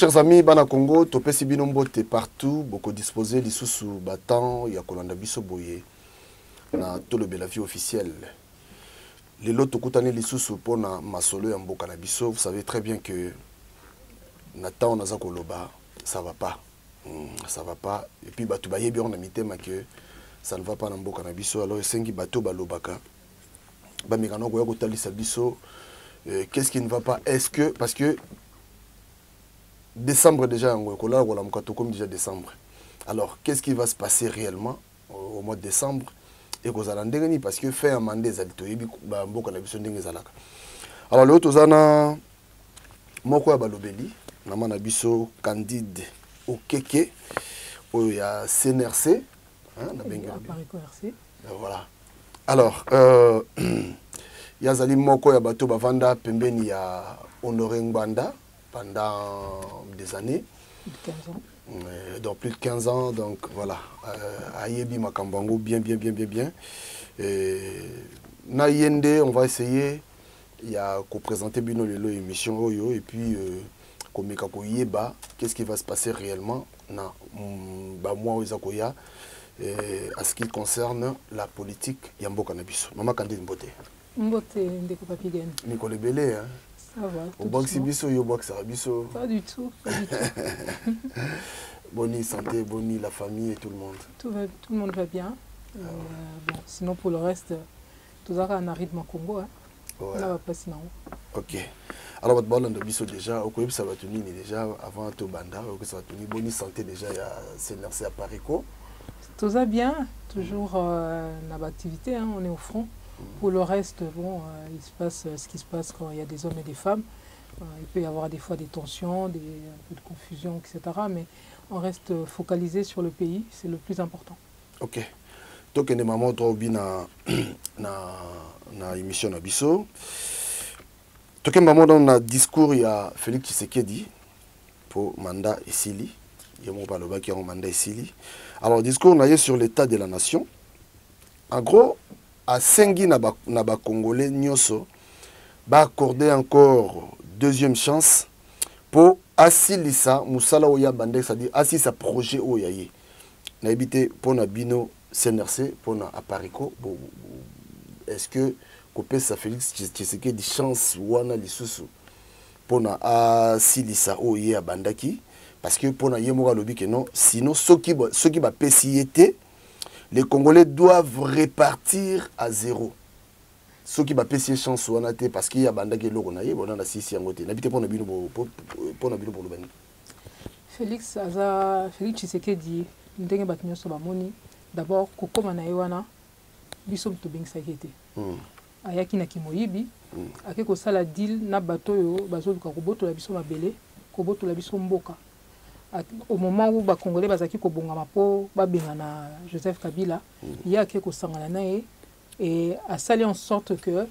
chers amis, Bana Congo, Topé Sibinombote partout, beaucoup disposé, les sous battant, il y a Kolanda Biso Boye, na tout le bel vie officiel. Les lots Tokutane les sous pour na Masolo et Mboka na Biso, vous savez très bien que Nathan Nazakoloba, ça va pas. Ça va pas. Et puis Batoubaye bien on a mis thème que ça ne va pas na Mboka na Biso, alors Sengi Bato Balobaka. Bamigano Goya Kotali Sabiso, qu'est-ce qui ne va pas? Est-ce que, parce que décembre déjà, comme déjà décembre. Alors, qu'est-ce qui va se passer réellement au mois de décembre? Et qu'on a ndengeni parce que fait un mandat des alitoyebi, mboka na biso ndenge zalaka. Alors le autre zana moko ya balobeli, namana biso Candide Okeke, il y a CNRC, hein, na benga. Voilà. Alors, il y a Zali moko ya bato bavanda pembeni ya Honoré Ngbanda pendant des années. Plus de 15 ans. Donc plus de 15 ans, donc voilà. Ayebi Makambango, bien. Na Yende, on va essayer. Il y a qu'au présenter Bino Lelo émission Oyo, et puis Komeka Koyeba, qu'est-ce qui va se passer réellement na moi Oizakoya à ce qui concerne la politique Yamboka Nabiso. Maman Candide Mbote. Mbote, Ndeko Papigen. Nicole Belé, hein? Ça va. Au banque Sibiso, yo banque Sarabiso. Pas du tout. Bonne santé, bonne la famille et tout le monde. Tout le monde va bien. Bon, sinon pour le reste, tout ça en rythme à Congo. Hein. Ouais. Là, va pas sinon. Ok. Alors votre bonne Biso déjà, au ça va tenir déjà avant tout banda, ça va tenir bonne santé déjà, il y a CNRC à Parico. Tout ça bien, toujours dans l'activité, hein, on est au front. Pour le reste, bon, il se passe ce qui se passe quand il y a des hommes et des femmes. Il peut y avoir des fois des tensions, un peu de confusion, etc. Mais on reste focalisé sur le pays, c'est le plus important. Ok. Donc, il y a des mamans qui ont na émission na biso. Donc, il y a des mamans dans le discours, il y a Félix Tshisekedi pour mandat Essili. Il y a mon paloba qui a un mandat Essili. Alors, le discours, on a sur l'état de la nation. En gros, à Sengi Naba Congolais Nyoso, va accorder encore deuxième chance pour Asilisa Moussala Oya Bandek, c'est-à-dire Asilisa projet Oyaye. Na habité pour na bino CNRC, pour na Aparico. Est-ce que Kopé sa Félix Tshisekedi chance wana lisusu pour na Asilisa Oya Bandaki? Parce que pour na Yemoga Lobi que non, sinon ceux qui va PCIT, les Congolais doivent répartir à zéro. Ceux qui va payer chance ou en parce qu'il y a banda qui est là, on a 6 ans. N'habitez pas pour le ben. Félix Tshisekedi, ndenge batinyo so bamoni d'abord kokoma na yewana biso mto beng sakete. Ayaki na kimoyibi, ake ko sala deal na bato yo bazoluka koboto la biso mabele, koboto la biso mboka. Au moment où les Congolais bazaki ko bongama po babenga na Joseph Kabila, il y a quelque sangana nae et a sali en sorte que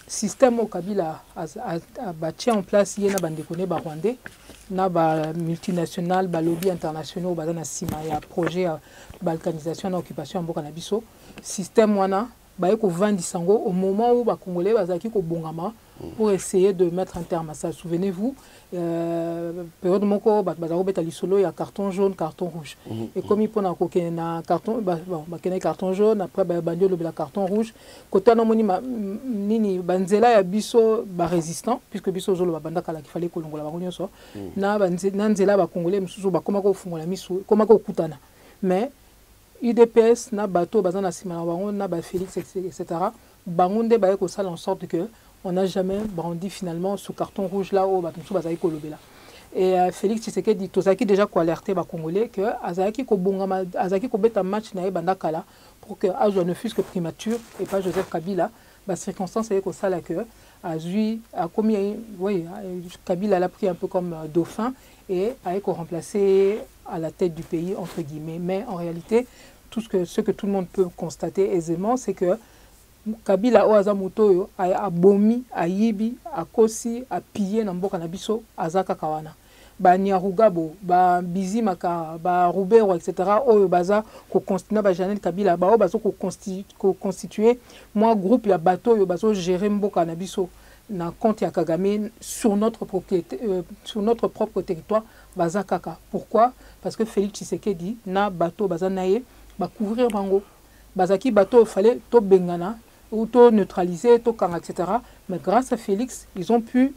système au Kabila a bâti en place yena bandekone ba rwandais na ba multinational ba lobby internationaux bazana sima ya projet balkanisation na occupation mboka na biso système wana ba ko vandi sango au moment où les Congolais bazaki ko bongama pour essayer de mettre un terme à ça. Souvenez-vous, période moko bazaro beta lisolo ya carton jaune, carton rouge. Et comme il pona ko na carton carton jaune après bandio le carton rouge, côté na moni nini banzela ya biso ba résistant puisque biso zolo ba banda kala qu'il fallait ko longola ba konyo so. Na banzela ba congolais mususu ba koma ko fungola misu, koma ko kutana. Mais UDPS na bato bazana sima na bango na ba Félix etc. Bangonde ba ko sala en sorte que on n'a jamais brandi finalement ce carton rouge là où et Félix Tshisekedi tozaki déjà ko alerter ba congolais que azaki ko bongama azaki ko beta match na banda kala pour que Ajo ne fût que primature et pas Joseph Kabila ba circonstance est que ça là que Azui a commis oui Kabila l'a pris un peu comme dauphin et a été remplacé à la tête du pays entre guillemets, mais en réalité ce que tout le monde peut constater aisément c'est que Kabila oaza motoyo a bomi a yibi a kosi a pillé na mboka na biso azaka kawana ba Nyarugabo ba Bizimaka ba Rubero etc. oyo baza ko constituer ba Janel Kabila ba bazo ko constituer moi groupe ya bato yo bazo gérer mboka na biso na compte ya Kagame sur notre propriété, sur notre propre territoire baza kaka. Pourquoi? Parce que Félix Tshisekedi na bateau baza naye ba couvrir bango. Bazaki bateau fallait to bengana ou to neutraliser to kanga, etc. Mais grâce à Félix, ils ont pu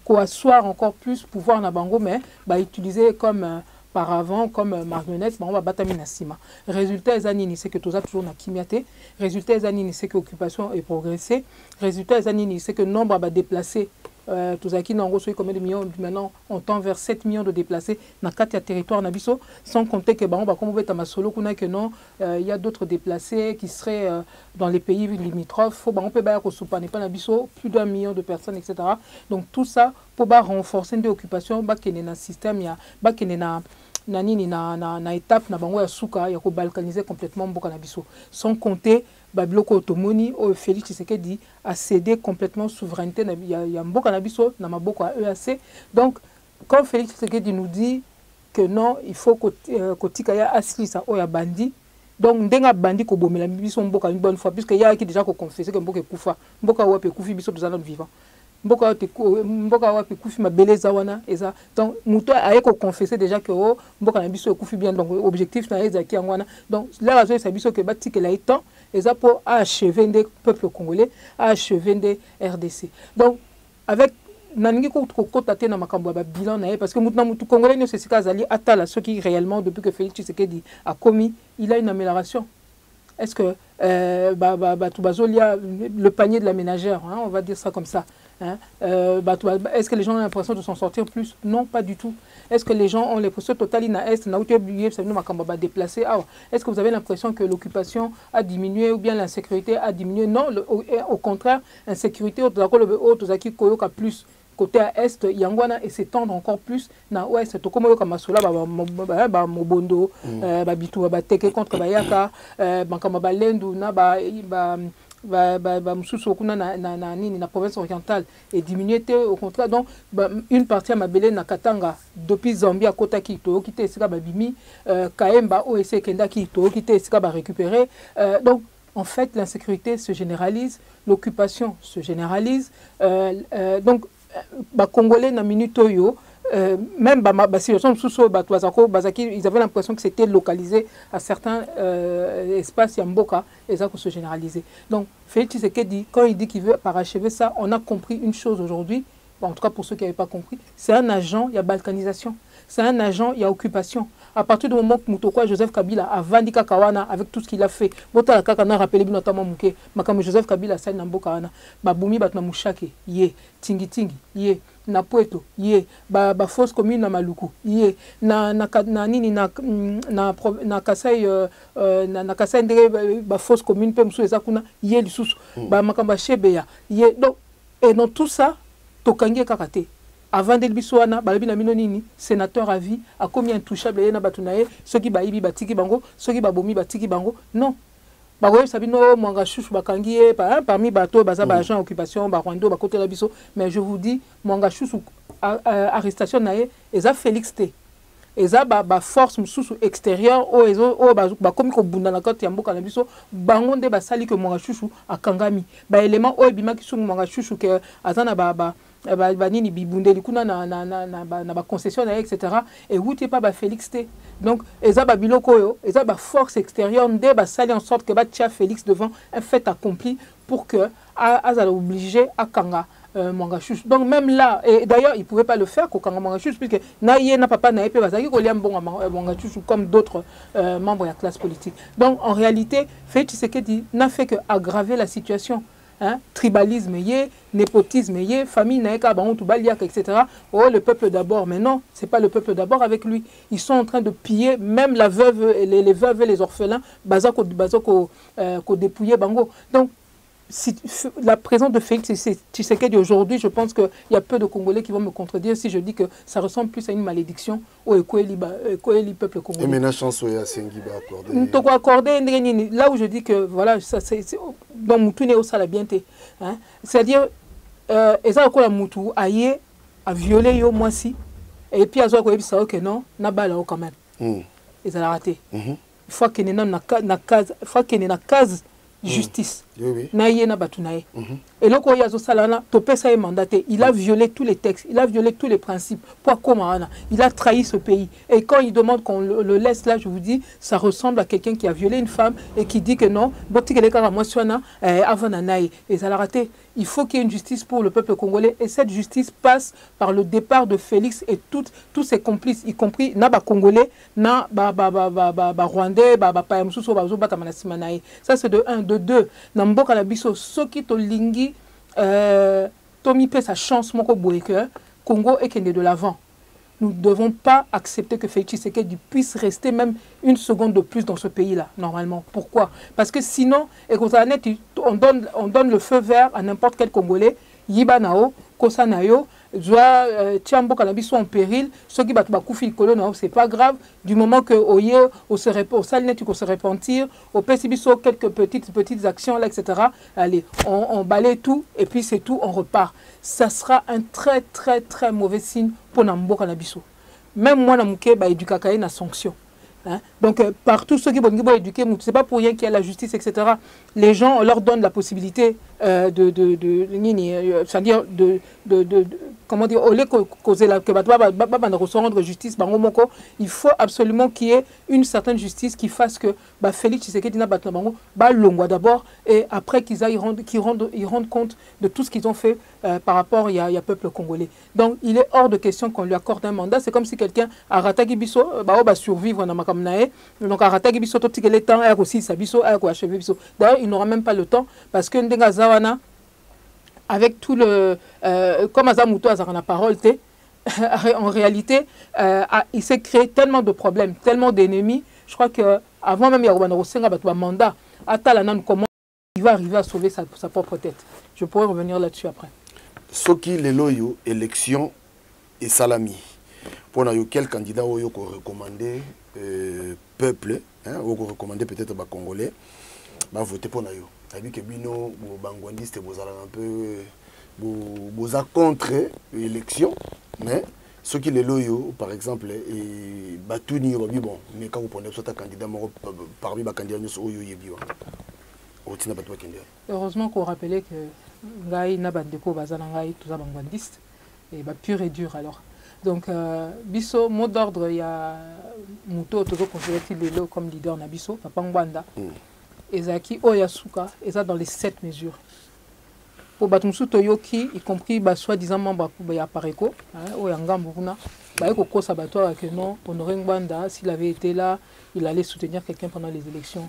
asseoir encore plus pouvoir na bango, mais bah utiliser comme par avant comme marionnette, on va battre na sima. Résultat ezanini, c'est que tout ça toujours na kimiate. Résultat ezanini, c'est que l'occupation est progressée. Résultat ezanini, c'est que le nombre va déplacer. Tout ça qui n'en reçoit combien de millions maintenant, on tend vers 7 millions de déplacés dans 4 territoires nabiso, sans compter que bah comme on veut à solo qu'on a que non, il y a d'autres déplacés qui seraient dans les pays limitrophes. Faut bah on peut pas pas nabiso plus d'1 million de personnes, etc. Donc tout ça pour bah renforcer une occupation, bah qu'il y a un système, bah qu'il y a na étape na bango ya suka ya ko balkaniser complètement mboka na biso, sans compter babiloko otomoni o Félix Tshisekedi a cédé complètement souveraineté na ya mboka na biso na maboko à EAC. Donc quand Félix Tshisekedi nous dit que non, il faut que tika ya aslisa o ya bandi, donc ndenga bandi ko bomela biso mboka une bonne fois, puisque ya qui déjà ko confesser que mboka kufa mboka wa pe kufi biso tous vivants mboka wapi kufi mabeleza wana eza. Donc muto ayeko confesser déjà que oh mboka na biso kufi bien, donc objectif na eza ki ngwana. Donc là razo sa biso que batike la étant eza pour achever des peuples congolais, achever des RDC. Donc avec naningi ko kotate na makambo ba bilan na parce que mutu congolais ne se sika azali atala ce qui réellement depuis que Félix Tshisekedi a commis, il a une amélioration. Est-ce que le panier de la ménagère, hein, on va dire ça comme ça. Hein, est-ce que les gens ont l'impression de s'en sortir plus? Non, pas du tout. Est-ce que les gens ont l'impression est-ce que vous avez l'impression que l'occupation a diminué ou bien l'insécurité a diminué? Non, au contraire, l'insécurité plus. Côté à est, Yangwana et s'étendre encore plus na ouest. To comme comme Masola, Mobondo, Babitu, Bateke contre Bayaka, Bankama Balendu, na na province orientale et diminué au contraire. Donc une partie à Mabele na Katanga depuis Zambie à Kota Kito qui était sika babimi, Kaemba OSC Kenda Kito qui était sika ba récupérer. Donc en fait l'insécurité se généralise, l'occupation se généralise. Donc ba Congolais na minute oyo même situation ils avaient l'impression que c'était localisé à certains espaces yamboka et ça se généraliser. Donc Félix Tshisekedi quand il dit qu'il veut parachever ça, on a compris une chose aujourd'hui, en tout cas pour ceux qui n'avaient pas compris, c'est un agent, il y a balkanisation, c'est un agent, il y a occupation. À partir du moment que Moutokwa Joseph Kabila a Vandika Kawana avec tout ce qu'il a fait, Bota Kakana rappelé notamment Mouké, Makam Joseph Kabila Saï Namboka Kawana, Baboumi Batna Mouchake, Yé, Tingi Tingi, Yé, na Pueto, Yé, ba fosse commune na Maluku, Yé, na nini na Kasai na Kasai ndere ba fosse commune pe msou ezakuna, Yé lisusu, ba Makamba Chebeya, Yé. Donc et dans tout ça, Tokangi Kakate. Avant de l'Bisouana, Balabina Minonini, sénateur à vie, a commis intouchable et Nabatunae, ceux qui baïbi batiki bango, ceux qui babomi batiki bango. Non. Baroye Sabino, Mangachouch, Bakangi, parmi bateaux, Bazabajan, occupation, Barwando, Bakote Labiso. Mais je vous dis, Mangachouch, arrestation nae, et ça Félix T. Et ça, force sous extérieure, comme ko bunda na kote yamboka na biso, bangonde basali que Mangachouch a Kangami. Élément, bima qui sont Mangachouch, que Azana nini bibundeli kuna na concession etc. Et où t'es pas Félix T. Donc eza biloko yo, eza force extérieure nde sali en sorte que tia Félix devant un fait accompli pour que azala obligé à kanga Mangachouch. Donc même là, et d'ailleurs il pouvait pas le faire kanga Mangachouch puisque na papa na epé bazaki ko liam bon Mangachouch comme d'autres membres de la classe politique. Donc en réalité, Félix Tshisekedi n'a fait que aggraver la situation. Hein, tribalisme, népotisme, famille, etc. Oh, le peuple d'abord. Mais non, ce n'est pas le peuple d'abord avec lui. Ils sont en train de piller même la veuve, les veuves et les orphelins, dépouiller Bango. Donc, si, la présence de Félix Tshisekedi aujourd'hui, je pense qu'il y a peu de Congolais qui vont me contredire si je dis que ça ressemble plus à une malédiction au peuple congolais. Et maintenant, chance à Sengiba accordé. Là où je dis que voilà, c'est dans Moutoune au Salabienté. C'est-à-dire, Eza Okola Moutou a violé yo moi si, et puis Azo Okola Bissao que non, n'a pas là quand même. Ils ont raté. Il faut qu'il y ait une case justice. Naïe na batunaye. Et là, quand il y a Zosalana, Topesa est mandaté. Il a violé tous les textes, il a violé tous les principes. Pourquoi il a trahi ce pays. Et quand il demande qu'on le laisse là, je vous dis, ça ressemble à quelqu'un qui a violé une femme et qui dit que non, et ça l'a raté. Il faut qu'il y ait une justice pour le peuple congolais. Et cette justice passe par le départ de Félix et tous ses complices, y compris Naba Congolais, na Rwandais, ça c'est de 1, de 2. Namboka na biso soki to lingi Tomi pe sa chance moko boye que Congo est kende de l'avant. Nous ne devons pas accepter que Félix Tshisekedi puisse rester même une seconde de plus dans ce pays-là, normalement. Pourquoi? Parce que sinon, on donne le feu vert à n'importe quel Congolais, Yibanao, Kosanayo, Tiambo Kanabiso en péril, ceux qui battent Bakoufi Kolono, c'est pas grave, du moment que Oye, au Salnet, tu se repentir, au Pessibiso, quelques petites actions, là, etc. Allez, on balaye tout, et puis c'est tout, on repart. Ça sera un très, très, très mauvais signe pour Nambo Kanabiso. Même moi, Namouké, bah, éduquer na sanction. Hein? Donc, partout, ceux qui vont éduquer, ce n'est pas pour rien qu'il y a la justice, etc. Les gens, on leur donne la possibilité c'est-à-dire comment dire, au lieu causer la rendre justice, il faut absolument qu'il y ait une certaine justice qui fasse que Félix Tshisekedi l'ongwa d'abord et après qu'ils rendent compte de tout ce qu'ils ont fait par rapport il y a peuple congolais. Donc il est hors de question qu'on lui accorde un mandat. C'est comme si quelqu'un a ratagi biso survivre dans makamnae. Donc a ratagi biso tout le temps aussi sa biso achever biso. D'ailleurs il n'aura même pas le temps parce que Ndenga Zawana avec tout le comme Azamuto Azarana parole en réalité il s'est créé tellement de problèmes, tellement d'ennemis. Je crois que avant même Yarobana Rosenga batwa mandat Atalanan comment il va arriver à sauver sa propre tête. Je pourrais revenir là-dessus après. Soki leloyo élection et salami. Pour nous quel candidat oyo ko recommander peuple hein ou ko recommander peut-être ba congolais va voter pour nous. C'est-à-dire que bino bangwandiste bozala un peu boza contre l'élection mais ceux qui les loyaux par exemple et batuni bon mais quand vous prenez soit un candidat parmi les candidats nous oyo yebiwa otina batwa kende. Heureusement qu'on rappelait que ngai na bandeko bazana ngai tous bangwandiste et pur et dur alors. Donc biso mot d'ordre il y a muto tozo considéré comme leader na biso papa ngwanda. Ezaki Oyasuka, et ça dans les 7 mesures. Pour Batumsu Toyoki, y compris soi-disant membre de Apareko, Oyangamburuna, que non, Honoré Ngwanda, s'il avait été là, il allait soutenir quelqu'un pendant les élections.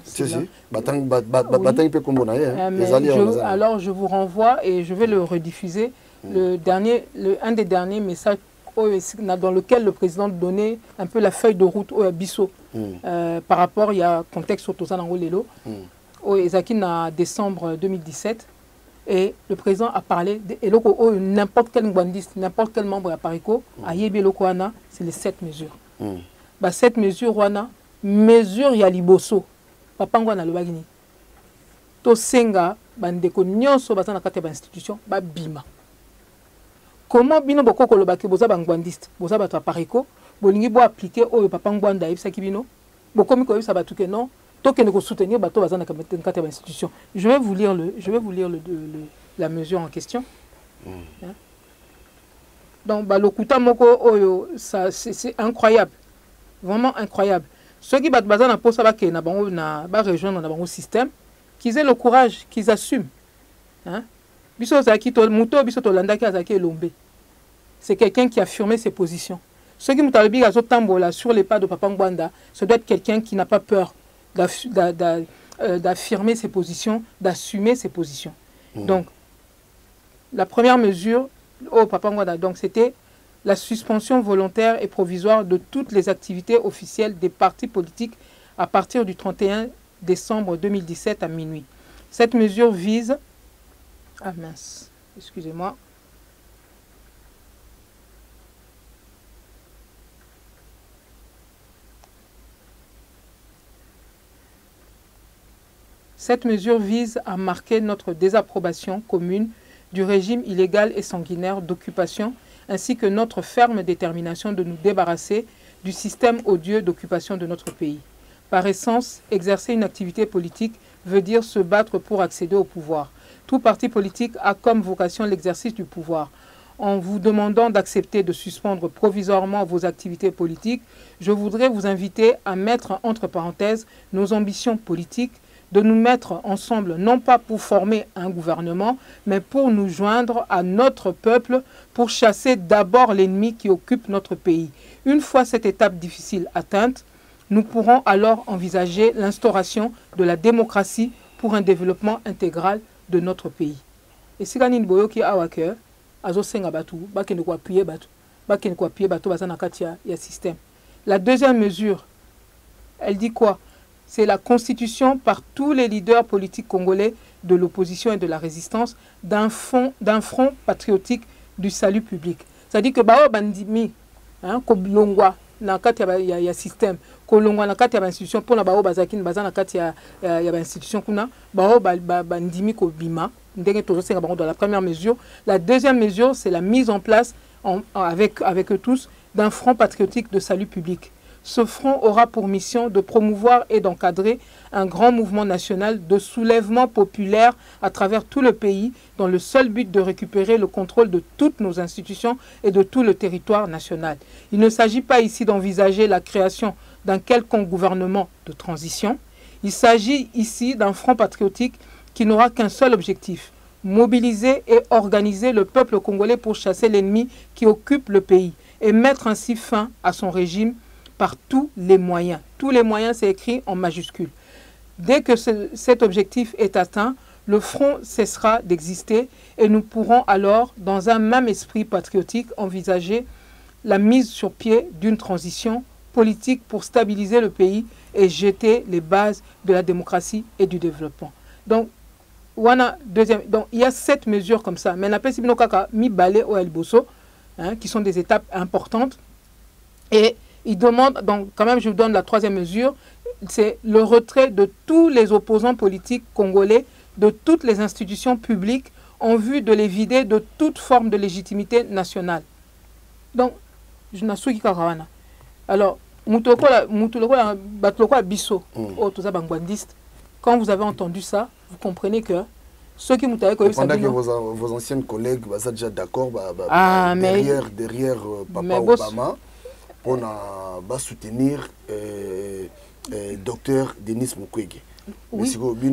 Alors je vous renvoie et je vais le rediffuser. Un des derniers messages dans lequel le président donnait un peu la feuille de route au Bisso par rapport, il y a un contexte au Tozanango Lelo, au Ezaki en décembre 2017, et le président a parlé de n'importe quel ngwandiste, n'importe quel membre à Parico, à Yebelokoana, c'est les 7 mesures. 7 mesures, Wana, mesure Yaliboso, Papa Ngwana le Bagini. Tosenga, Bandeko Nyonso, Bazana Kate institution, Bima. Comment bino boko kolobaki boza bangwandiste boza bato apariko bolingi bo appliquer au papa ngwanda yebisa kibino bokomi ko yebisa batu ke non tokende ko soutenir bato bazana kate ba institution. Je vais vous lire la mesure en question. Hein? Donc balokuta moko oyo ça c'est incroyable. Vraiment incroyable. Ceux qui battent bazana posa ba ke na bango na ba rejoindre na bango système qu'ils aient le courage, qu'ils assument. Hein? Biso zaki to muto biso to landaki azaki elombe. C'est quelqu'un qui a affirmé ses positions. Ceux qui m'ont tambola sur les pas de Papa Ngwanda, ce doit être quelqu'un qui n'a pas peur d'affirmer ses positions, d'assumer ses positions. Donc, la première mesure au Papa Ngwanda, donc c'était la suspension volontaire et provisoire de toutes les activités officielles des partis politiques à partir du 31 décembre 2017 à minuit. Cette mesure vise... Ah mince, excusez-moi. Cette mesure vise à marquer notre désapprobation commune du régime illégal et sanguinaire d'occupation, ainsi que notre ferme détermination de nous débarrasser du système odieux d'occupation de notre pays. Par essence, exercer une activité politique veut dire se battre pour accéder au pouvoir. Tout parti politique a comme vocation l'exercice du pouvoir. En vous demandant d'accepter de suspendre provisoirement vos activités politiques, je voudrais vous inviter à mettre entre parenthèses nos ambitions politiques, de nous mettre ensemble non pas pour former un gouvernement, mais pour nous joindre à notre peuple, pour chasser d'abord l'ennemi qui occupe notre pays. Une fois cette étape difficile atteinte, nous pourrons alors envisager l'instauration de la démocratie pour un développement intégral de notre pays. Et si Ganine Boyoki Awake, Azosenga Batu, Bakene kwa appuyer Batu, Bakene kwa appuyer Batu, Bazana Katia, il y a système. La deuxième mesure, elle dit quoi? C'est la constitution par tous les leaders politiques congolais de l'opposition et de la résistance d'un front patriotique du salut public. C'est-à-dire que Bao Bandimi, Koblongwa, na kati ya système, Kolongwa na kati ya institution, pour la Bao Bazakin, Bazana kati ya institution kuna, Bao Bandimi Kobima, dans la première mesure. La deuxième mesure, c'est la mise en place avec eux tous d'un front patriotique de salut public. Ce front aura pour mission de promouvoir et d'encadrer un grand mouvement national de soulèvement populaire à travers tout le pays dans le seul but de récupérer le contrôle de toutes nos institutions et de tout le territoire national. Il ne s'agit pas ici d'envisager la création d'un quelconque gouvernement de transition. Il s'agit ici d'un front patriotique qui n'aura qu'un seul objectif, mobiliser et organiser le peuple congolais pour chasser l'ennemi qui occupe le pays et mettre ainsi fin à son régime par tous les moyens. Tous les moyens, c'est écrit en majuscule. Dès que cet objectif est atteint, le front cessera d'exister et nous pourrons alors, dans un même esprit patriotique, envisager la mise sur pied d'une transition politique pour stabiliser le pays et jeter les bases de la démocratie et du développement. Donc, donc il y a 7 mesures comme ça. Mais qui sont des étapes importantes. Et il demande, donc quand même je vous donne la troisième mesure, c'est le retrait de tous les opposants politiques congolais, de toutes les institutions publiques, en vue de les vider de toute forme de légitimité nationale. Donc, je n'ai pas Karawana. Alors, quand vous avez entendu ça, vous comprenez que ceux qui m'ont pendant que vos anciennes collègues sont déjà d'accord derrière Papa Obama pour soutenir Dr Denis Mukwege. Oui. Mais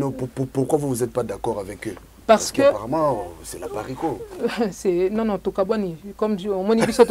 pourquoi vous n'êtes pas d'accord avec eux? Parce que apparemment c'est la parico. Non tokabani comme on moni biso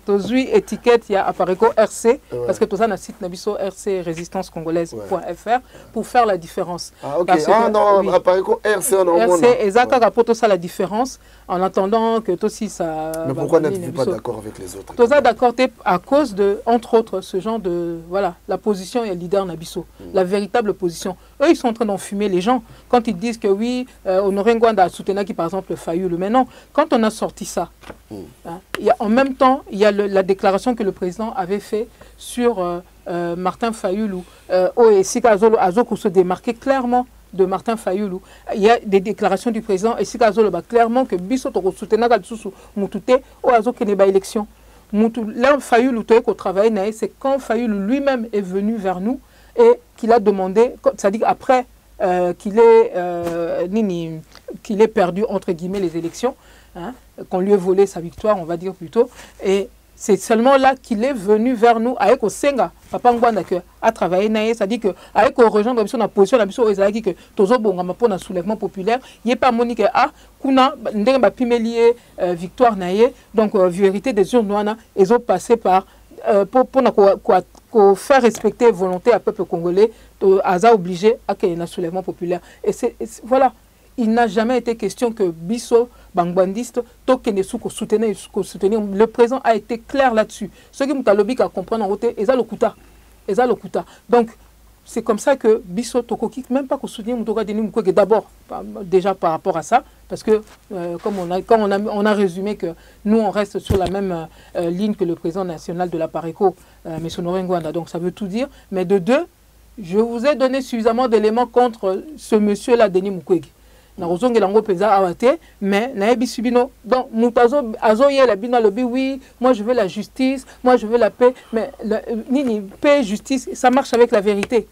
tozui étiquette il y a aparico RC parce que tout ça na site na biso RC résistance congolaise.fr pour faire la différence. Ah OK. Non aparico RC on a RC ezaka rapoto ça la différence en attendant que toi aussi ça. Mais pourquoi n'êtes-vous pas d'accord avec les autres? Tout ça d'accord à cause de entre autres ce genre de voilà la position et le leader na biso la véritable position. Eux ils sont en train d'enfumer les gens quand ils disent que oui Honoré Ngwanda a soutenu qui par exemple Fayoulou. Mais non, quand on a sorti ça, en même temps, il y a la déclaration que le président avait fait sur Martin Fayoulou. Et Sika Azoko se démarquait clairement de Martin Fayoulou. Il y a des déclarations du président et Sika Azolo clairement que Bisso Toko soutenu Moutouté ou Azoko n'est pas élection. Là, Fayoulou au travail, c'est quand Fayoulou lui-même est venu vers nous et qu'il a demandé, c'est-à-dire après qu'il ait perdu entre guillemets les élections, qu'on lui ait volé sa victoire, on va dire plutôt, et c'est seulement là qu'il est venu vers nous avec Osenga, Papa Ngwanda a travaillé, c'est-à-dire que avec rejoindre la position de que Tozo Bongama pour un soulèvement populaire, il n'y a pas monique kuna ndemba pimélier victoire naie, donc vérité des urnes ils ont passé par pour faire respecter la volonté à peuple congolais, Aza obligé à qu'il y ait un soulèvement populaire. Et voilà, il n'a jamais été question que Bisso, Bangwandiste, Tokenesu, soutenir. Le président a été clair là-dessus. Ce qui m'a lobby à comprendre en route, Eza Lokuta. Donc, c'est comme ça que Bisso Tokoki, même pas qu'on soutient Moutoka Denis Mukwege d'abord, déjà par rapport à ça, parce que comme on a résumé que nous on reste sur la même ligne que le président national de la Pareco, M. Honoré Ngwanda, donc ça veut tout dire. Mais de deux, je vous ai donné suffisamment d'éléments contre ce monsieur-là, Denis Mukwege. na ozonge lango peza awate mais na yebisu bino donc mutazo azoye la bino lobby oui moi je veux la justice moi je veux la paix mais nini paix justice ça marche avec la vérité.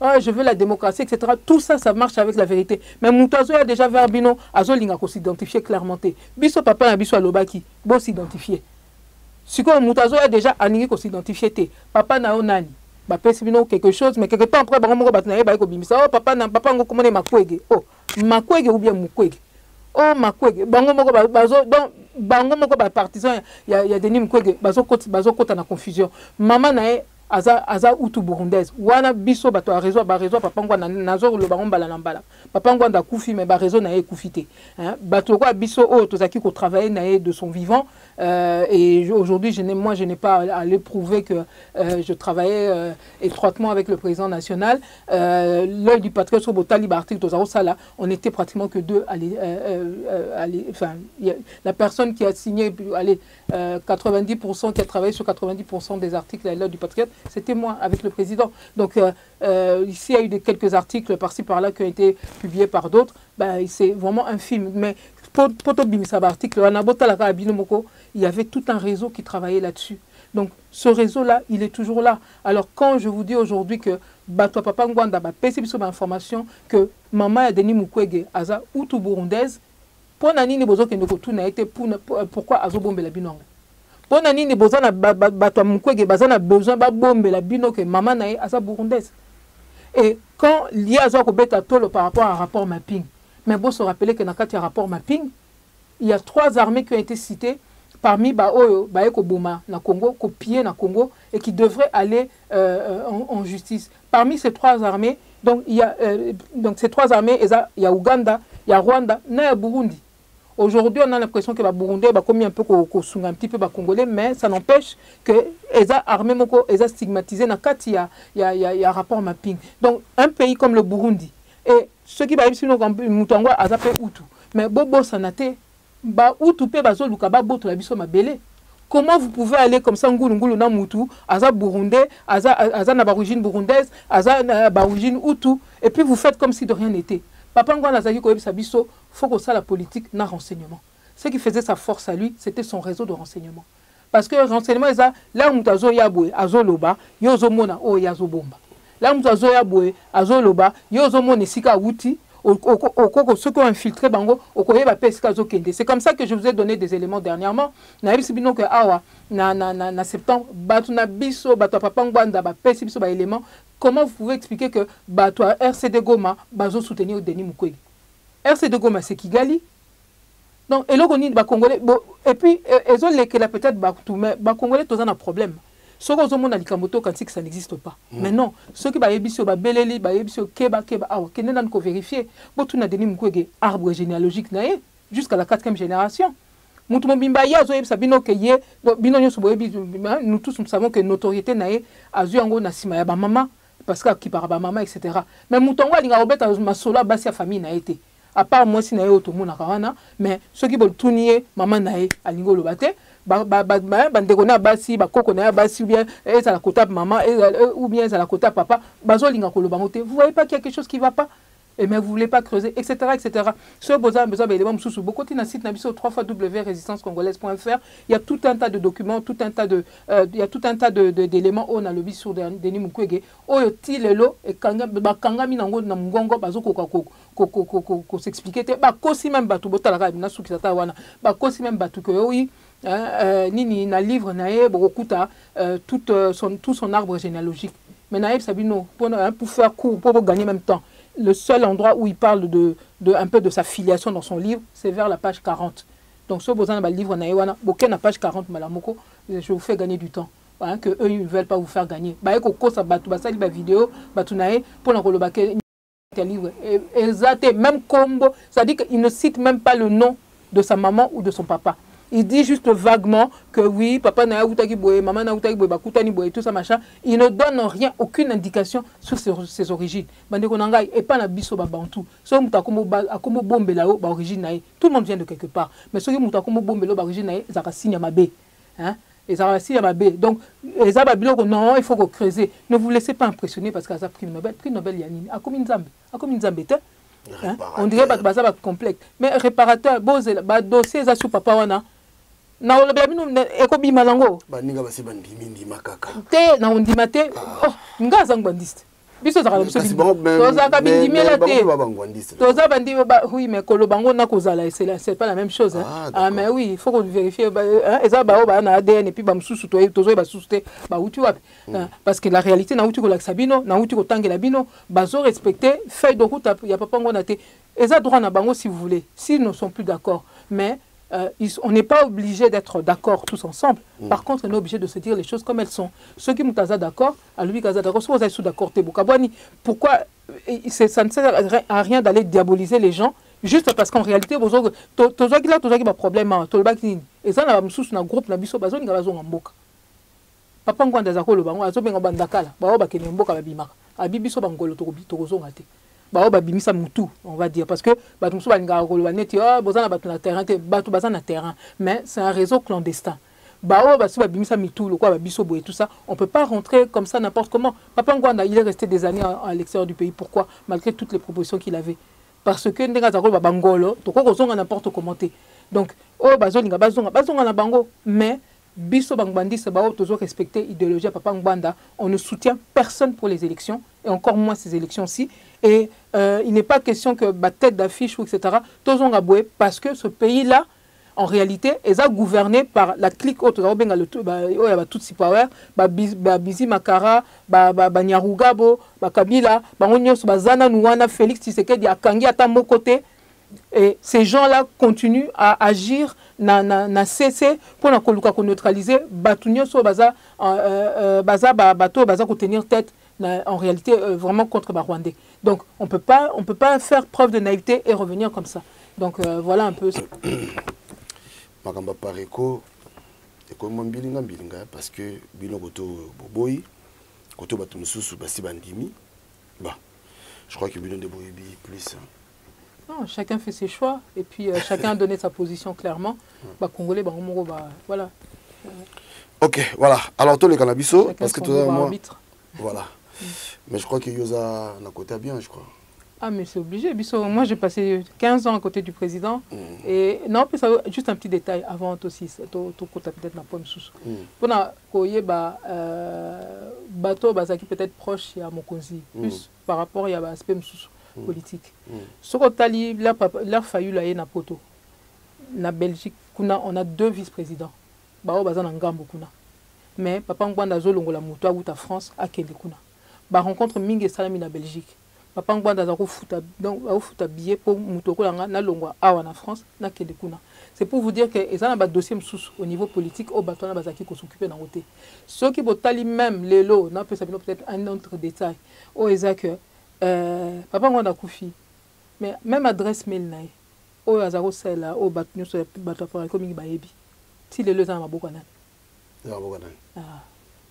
Ah, je veux la démocratie, etc. Tout ça, ça marche avec la vérité. Mais Moutazo a déjà vers Bino, Azo Linga ko s'identifier clairement. Biso papa na biso alobaki, bon s'identifier. Si quoi Moutazo a déjà aningi ko s'identifier te, papa na onani, ba pesi bino quelque chose, mais quelque temps après, ba moko batnaye ba ko bimisa, oh papa ngo komone makwege, oh makwege ou bien mukwege, oh makwege, bango moko bazo donc bango moko ba partisan ya Denis Mukwege, bazo kota na confusion. Maman na aza utu burundaise wana biso bato a réseau papa ngwa nazo lo bango mbala na mbala papa ngwa nda kufi mais ba réseau na ye kufité hein bato kwa biso o tozaki ko travailler na ye de son vivant et aujourd'hui je n'ai pas à l'éprouver que je travaillais étroitement avec le président national l'œil du patriote sur Botali Bartik tozaro sala on était pratiquement que deux enfin la personne qui a signé 90% qui a travaillé sur 90% des articles à l'œil du patriote c'était moi avec le président. Donc ici il y a eu quelques articles par-ci par-là qui ont été publiés par d'autres. Ben, c'est vraiment infime. Mais il y avait tout un réseau qui travaillait là-dessus. Donc ce réseau-là, il est toujours là. Alors quand je vous dis aujourd'hui que Bato Papa Ngwanda ba pesi biso information que maman a Denis Mukwege aza utu burundaise, pour nani ne bozo kende ko tuna été pourquoi azo bombe la binonga. Pour nani ne besoin na bato Mukwege bazana besoin ba bombe la bino que maman na asa burundaise. Et quand lié à zo ko beta tolo par rapport à un rapport mapping, mais bon se rappeler que dans le rapport mapping, il y a 3 armées qui ont été citées parmi Baoyo, Baeko Bouma, na Congo, copiées na Congo, et qui devraient aller en justice. Parmi ces 3 armées, donc il y a ces 3 armées, il y a Ouganda, il y a Rwanda, il y a Burundi. Aujourd'hui, on a l'impression que les Burundais ont commis un peu un petit peu les Congolais, mais ça n'empêche que les armées sont stigmatisées dans il y a rapport mapping. Donc, un pays comme le Burundi, et ceux qui sont Moutangwa, ils appellent Hutu. Mais Bobo Sanate, Hutu pe bazo lukaba boto la biso mabele. Comment vous pouvez aller comme ça ngulu na Moutou, aza burundais, aza na origine burundaise, aza na origine Hutu, et puis vous faites comme si de rien n'était. Papa Ngwana Zaki Koyebi Sabiso, faut que ça la politique na renseignement. Ce qui faisait sa force à lui, c'était son réseau de renseignement. Parce que renseignement, là où Azo Yaboué, Azo Loba, Yozo Mona, O Yazo Bomba. Là où Azo Yaboué, Azo Loba, Yozo Mona Sika Wuti, ceux qui ont infiltré Bango, c'est comme ça que je vous ai donné des éléments dernièrement. Na septembre, Batuna Biso, Batua Papa Ngwanda, Pesi Biso, éléments. Comment vous pouvez expliquer que Batua RCD Goma, Bazo soutenir Denis Mukwege? RCD Goma, c'est Kigali. Donc, et là, Congolais, et puis, ils ont peut-être Batou, mais Congolais, ils ont un problème. Ceux qui ont dit que ça n'existe pas. Mais non, ceux qui ont dit que Beleli, Keba, qui n'ont vérifié, ils ont dit arbre généalogique jusqu'à la 4e génération. Nous tous nous savons que notoriété a eu un nasima ba maman parce que qui par ba maman etc. Mais mutongo alinga obeta masola basi ya famille na été. À part moi si na yo to mona kawana mais ceux qui veulent tout nier maman na alingo lobate bandekona basi bakoko na basi ou bien ça la kota maman ou bien ça la kota papa bazo linga ko lobango te. Vous voyez pas qu'il y a quelque chose qui va pas? Et mais vous voulez pas creuser, etc. etc. Ce besoin d'éléments sous beaucoup de sites nabiso 3xw-résistancecongolaise.fr. Il y a tout un tas de documents, tout un tas de il y a tout un tas d'éléments on a le bis sur Denis Mukwege. Oyo ti lelo et kanga minango na mungongo bazoko ko s'expliquer te ba kosi même batu botala na suki tata wana ba kosi même batu que oui nini na livre nae bokuta tout son arbre généalogique. Mais naïf sabino pour faire court pour gagner même temps. Le seul endroit où il parle un peu de sa filiation dans son livre, c'est vers la page 40. Donc, ce besoin de livre, na page 40, malamoko, je vous fais gagner du temps. Hein, que eux, ils ne veulent pas vous faire gagner. Vidéo, pour le livre. Même combo, ça dit qu'il ne cite même pas le nom de sa maman ou de son papa. Il dit juste vaguement que oui, papa n'a outaki boye, maman n'a outaki boye, bakutani boye, tout ça machin. Il ne donne rien, aucune indication sur ses origines. Et pas la biso babantou. So mutakomo akomo bombe là ba origine nae. Tout le monde vient de quelque part. Mais ceux qui mutakomo bombe là ba origine nae, ça va signer ma bé. Hein? Et ça va signer ma bé. Donc les ababilo non, il faut creuser. Ne vous laissez pas impressionner parce que ça prix Nobel yanini. Akomi nzambe te. On dirait que ça va complexe. Mais réparateur, bah dossier ça sur papa wana. Na ole bino ekobi malango. Ba ninga basi bandimi makaka. Te na ondimate. Oh, nga zang bandiste. Biso za biso. Toza ka bindimi la te. Toza bandi oui mais kolobango na kozala c'est pas la même chose hein. Ah mais oui, il faut qu'on vérifie hein eza ba ba na ADN et puis ba msusu tozo ba suste ba uti wapi. Parce que la réalité na uti ko la sabino, na uti ko tangela bino, bazo respecter feuille de route ya papa ngona te. Eza droit na bango si vous voulez. S'ils ne sont plus d'accord, mais on n'est pas obligé d'être d'accord tous ensemble. Par contre, on est obligé de se dire les choses comme elles sont. Ceux qui sont d'accord, à lui, d'accord, soit vous êtes d'accord, pourquoi ça ne sert à rien d'aller diaboliser les gens, juste parce qu'en réalité, vous avez un problème. Et ça, on a un groupe, papa ngwanda za kolo bango azobenga bandakala ba ba kene mboka ba bimaka abibiso bangolo to kozonga te ba ba bimisa mutu on va dire parce que ba tumso balinga kolo baneti bozana batu na terrain te batu bazana terrain mais c'est un réseau clandestin ba ba si ba bimisa mitu le quoi ba biso boye tout ça on peut pas rentrer comme ça n'importe comment. Papa ngwanda il est resté des années à l'extérieur du pays. Pourquoi? Malgré toutes les propositions qu'il avait, parce que ndenga za kolo ba bangolo to ko kozonga n'importe comment te. Donc bazolinga bazonga na bango mais biso bangbandi c'est ba toujours respecter idéologie à papa Ngbanda. On ne soutient personne pour les élections et encore moins ces élections-ci. Et il n'est pas question que ba tête d'affiche ou etc. Tozonga aboué parce que ce pays-là en réalité est gouverné par la clique autre benga le ba Tutsi Power ba Bizi Makara ba Nyarugabo ba Kabila ba onyoso ba Zana Nouana Félix Tshisekedi akangi ata mon côté. Et ces gens-là continuent à agir na cessé pour na neutraliser batunyo so baza bato baza ko tenir tête en réalité vraiment contre ba Rwandais. Donc on peut pas faire preuve de naïveté et revenir comme ça. Donc voilà un peu ça. Makamba pareko ekomo mbilinga parce que bino koto boboyi koto bato mususu basi bandimi. Bah je crois que bino de boyebi plus. Non, chacun fait ses choix et puis chacun a donné sa position clairement. Bah Congolais bah voilà. OK, voilà. Alors toi les cannabiso parce que toi moi arbitre. Voilà. Mais je crois que Yosa n'a côté bien, je crois. Ah mais c'est obligé. Moi j'ai passé 15 ans à côté du président et non puis ça juste un petit détail avant aussi tout côté peut-être na pomme sous. Pour na koye bateau bazaki peut-être proche à Mokonzi plus par rapport à l'aspect sous politique. Ce que leur fallu là na poto. Na Belgique on a 2 vice-présidents. Bao bazan ngambo kuna. Mais papa Ngbanda zolongola moto à outa France à kende kuna. Ba rencontre mingi salami na Belgique. Papa Ngbanda za ko futa billet pour moto ko na longwa awa na France na kende kuna. C'est pour vous dire que ezana ba dossier msous au niveau politique au batona bazaki ko s'occuper na côté. Ceux qui botali même lelo na peut-être un autre détail. O ezaka papa Ngbanda kufi mais même adresse mail na o azaro sela o batnyo so bato fa ko mingi bayebi ti lelo za maboko na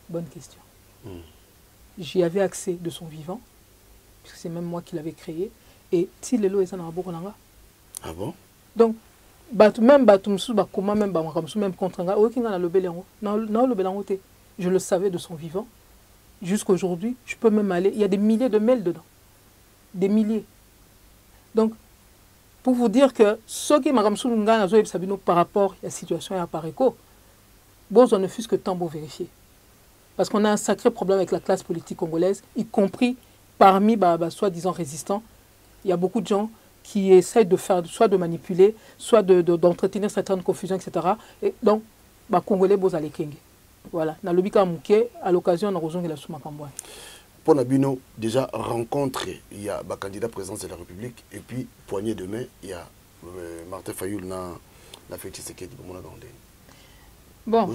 bonne question. J'y avais accès de son vivant puisque c'est même moi qui l'avais créé et ti lelo za na maboko nanga. Ah bon? Donc même batumsu ba comment même ba makamsu même contre nga o kinga na lobelango na lobelango te je le savais de son vivant jusqu'aujourd'hui je peux même aller il y a des milliers de mails dedans. Des milliers. Donc, pour vous dire que ce qui m'a dit par rapport à la situation à Pareco, bon, on ne fût que temps pour vérifier. Parce qu'on a un sacré problème avec la classe politique congolaise, y compris parmi soi-disant résistants. Il y a beaucoup de gens qui essayent de faire, soit de manipuler, soit d'entretenir certaines confusions, etc. Et donc, Congolais, vous allez kenge. Voilà. Dans le Bika Mouké, à l'occasion, on a rejoint la Soumakambouane. Pour Nabino, déjà rencontré, il y a le candidat président de la République et puis poignée de main, il y a Martin Fayoul dans la fête Tshisekedi. Bon.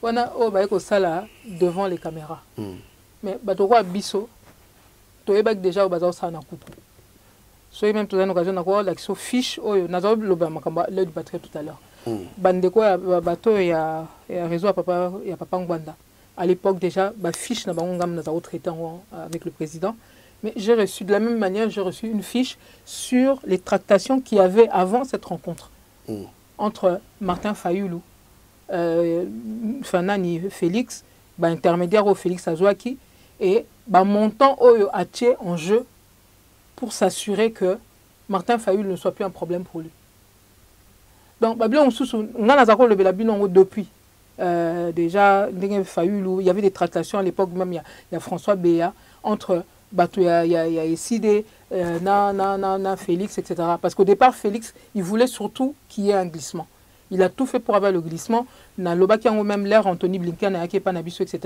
On a ça devant les caméras. Mais Batoko Bisso, tu es déjà au bazar sana coupe. Soyez même tout à l'occasion d'avoir l'action fiche, Nazar le du batterie tout à l'heure. Bandeko bateau il y a réseau à papa Ngbanda. À l'époque déjà, fiche traité avec le président. Mais j'ai reçu, de la même manière, j'ai reçu une fiche sur les tractations qu'il y avait avant cette rencontre entre Martin Fayoulou, Fanani Félix, intermédiaire au Félix Azouaki, et montant en jeu pour s'assurer que Martin Fayulu ne soit plus un problème pour lui. Donc, on a le Belabino depuis. Déjà, il y avait des tractations à l'époque, même il y a François Béa, entre il y a Essidé, Félix, etc. Parce qu'au départ, Félix, il voulait surtout qu'il y ait un glissement. Il a tout fait pour avoir le glissement. Dans le même l'air, Anthony Blinken, etc.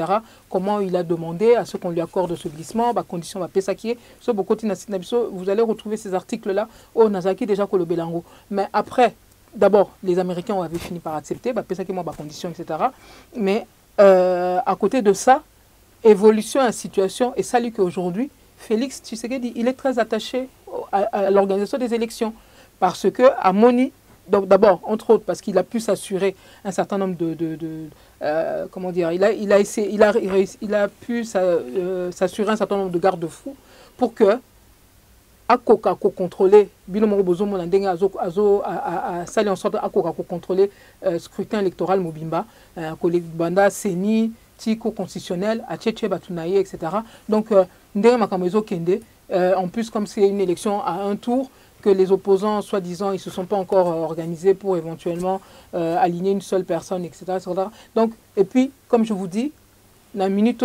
Comment il a demandé à ce qu'on lui accorde ce glissement, condition vous allez retrouver ces articles-là au Nazaki déjà que le Belango. Mais après, d'abord, les Américains avaient fini par accepter, condition, etc. Mais à côté de ça, évolution à la situation, et ça lui qu'aujourd'hui, Félix Tshisekedi, il est très attaché à l'organisation des élections. Parce que, à Moni, d'abord, entre autres, parce qu'il a pu s'assurer un certain nombre comment dire, il a pu s'assurer un certain nombre de garde-fous pour que Akoka contrôler bilomo bozomo na ndenge a sali en sorte Akoka contrôler scrutin électoral mobimba banda seni tiko constitutionnel a tchétché batunaye etc. Donc ndenge makamezo kende en plus comme c'est une élection à un tour, que les opposants, soi-disant, ils ne se sont pas encore organisés pour éventuellement aligner une seule personne, etc., etc. Donc, et puis, comme je vous dis, na minute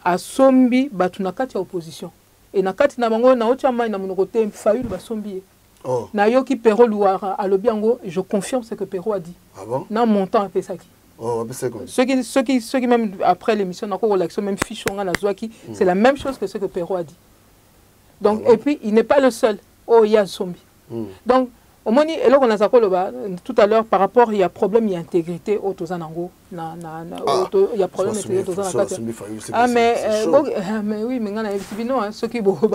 a sombi batunakati opposition. Et nakati na bango na otiama na monokote Fayulu basombi. Oh. Na yoki Perro Louara à l'obiango, je confirme ce que Perro a dit. Ah bon? Na montant à Pesaki. Oh, comme ceux qui même après l'émission n'a encore l'action même Fichonga na Zouaki, c'est la même chose que ce que Perro a dit. Donc et puis il n'est pas le seul. Oh, il y a un zombie. Donc, au moins, et là, on a tout à l'heure, par rapport, il y a problème, il y a intégrité au Tozanango. Il y a problème d'intégrité au Tozanango. Ah, mais oui, mais non, ceux qui vont depuis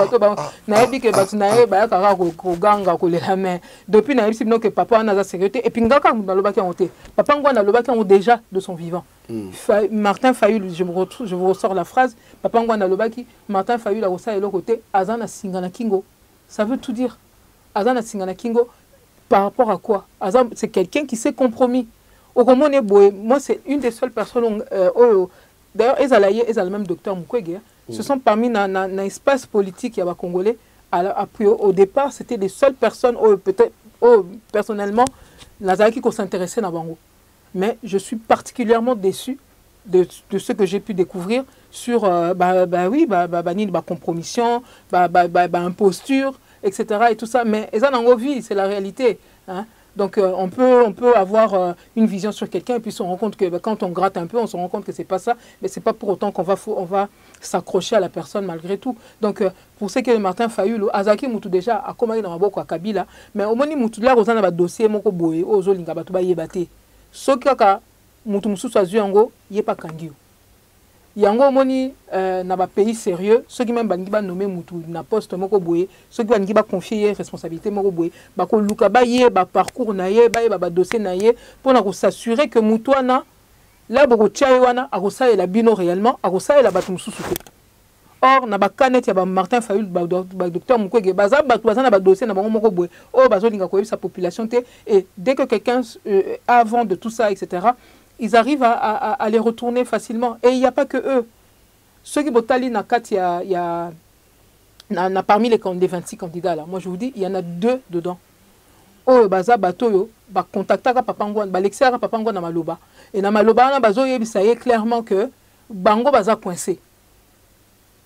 que papa a sa sécurité, et puis papa a déjà de son vivant. Martin Fayulu, je vous ressors la phrase, papa Martin Fayulu a aussi l'autre côté, Azana Singana Kingo. Ça veut tout dire. Azana Singana Kingo, par rapport à quoi? Azan, c'est quelqu'un qui s'est compromis. Moi, c'est une des seules personnes. D'ailleurs, ils ont le même docteur Mukwege. Ce sont parmi l'espace politique congolais. Au départ, c'était les seules personnes, peut-être, personnellement, qui s'intéressaient à Bango. Mais je suis particulièrement déçu de ce que j'ai pu découvrir sur compromission, imposture, etc. et tout ça. Mais c'est la réalité. Hein? Donc on peut avoir une vision sur quelqu'un et puis on se rend compte que quand on gratte un peu, on se rend compte que c'est pas ça, mais c'est pas pour autant qu'on va s'accrocher à la personne malgré tout. Donc pour ce qui est de Martin Fayulu, Azaki Moutou déjà a commandé dans ma boîte à Kabila, mais au moins Moutou là, on a un dossier moko boye, ozo linga batuba yebate. Sokaka Moutou Moussou Yango, yepa kangio. Yango moni na ba pays sérieux, ceux qui même bangi ba nommer Moutou na poste moko boye, ceux qui bangi ba confier responsabilité moko boye, ba ko luka ba ye ba parcours na ye, ba dossier na ye pour na s'assurer que Moutou ana là boko tchaye wana akosa la bino réellement, akosa la batu Moussou. Or na ba kanet ya ba Martin Fayulu ba docteur Mukwege baza na ba dossier na bango moko boye, bazo linga ko sa population te, et dès que quelqu'un avant de tout ça etc. ils arrivent à les retourner facilement. Et il n'y a pas que eux. Ceux qui botali na kat, il y a parmi les 26 candidats là, moi je vous dis, il y en a 2 dedans. Oh, baza batoyo, ba contactaka papangwa, ba lexera papangwa na maloba. Et na maloba na bazo yebisa ye clairement que bango baza coincé.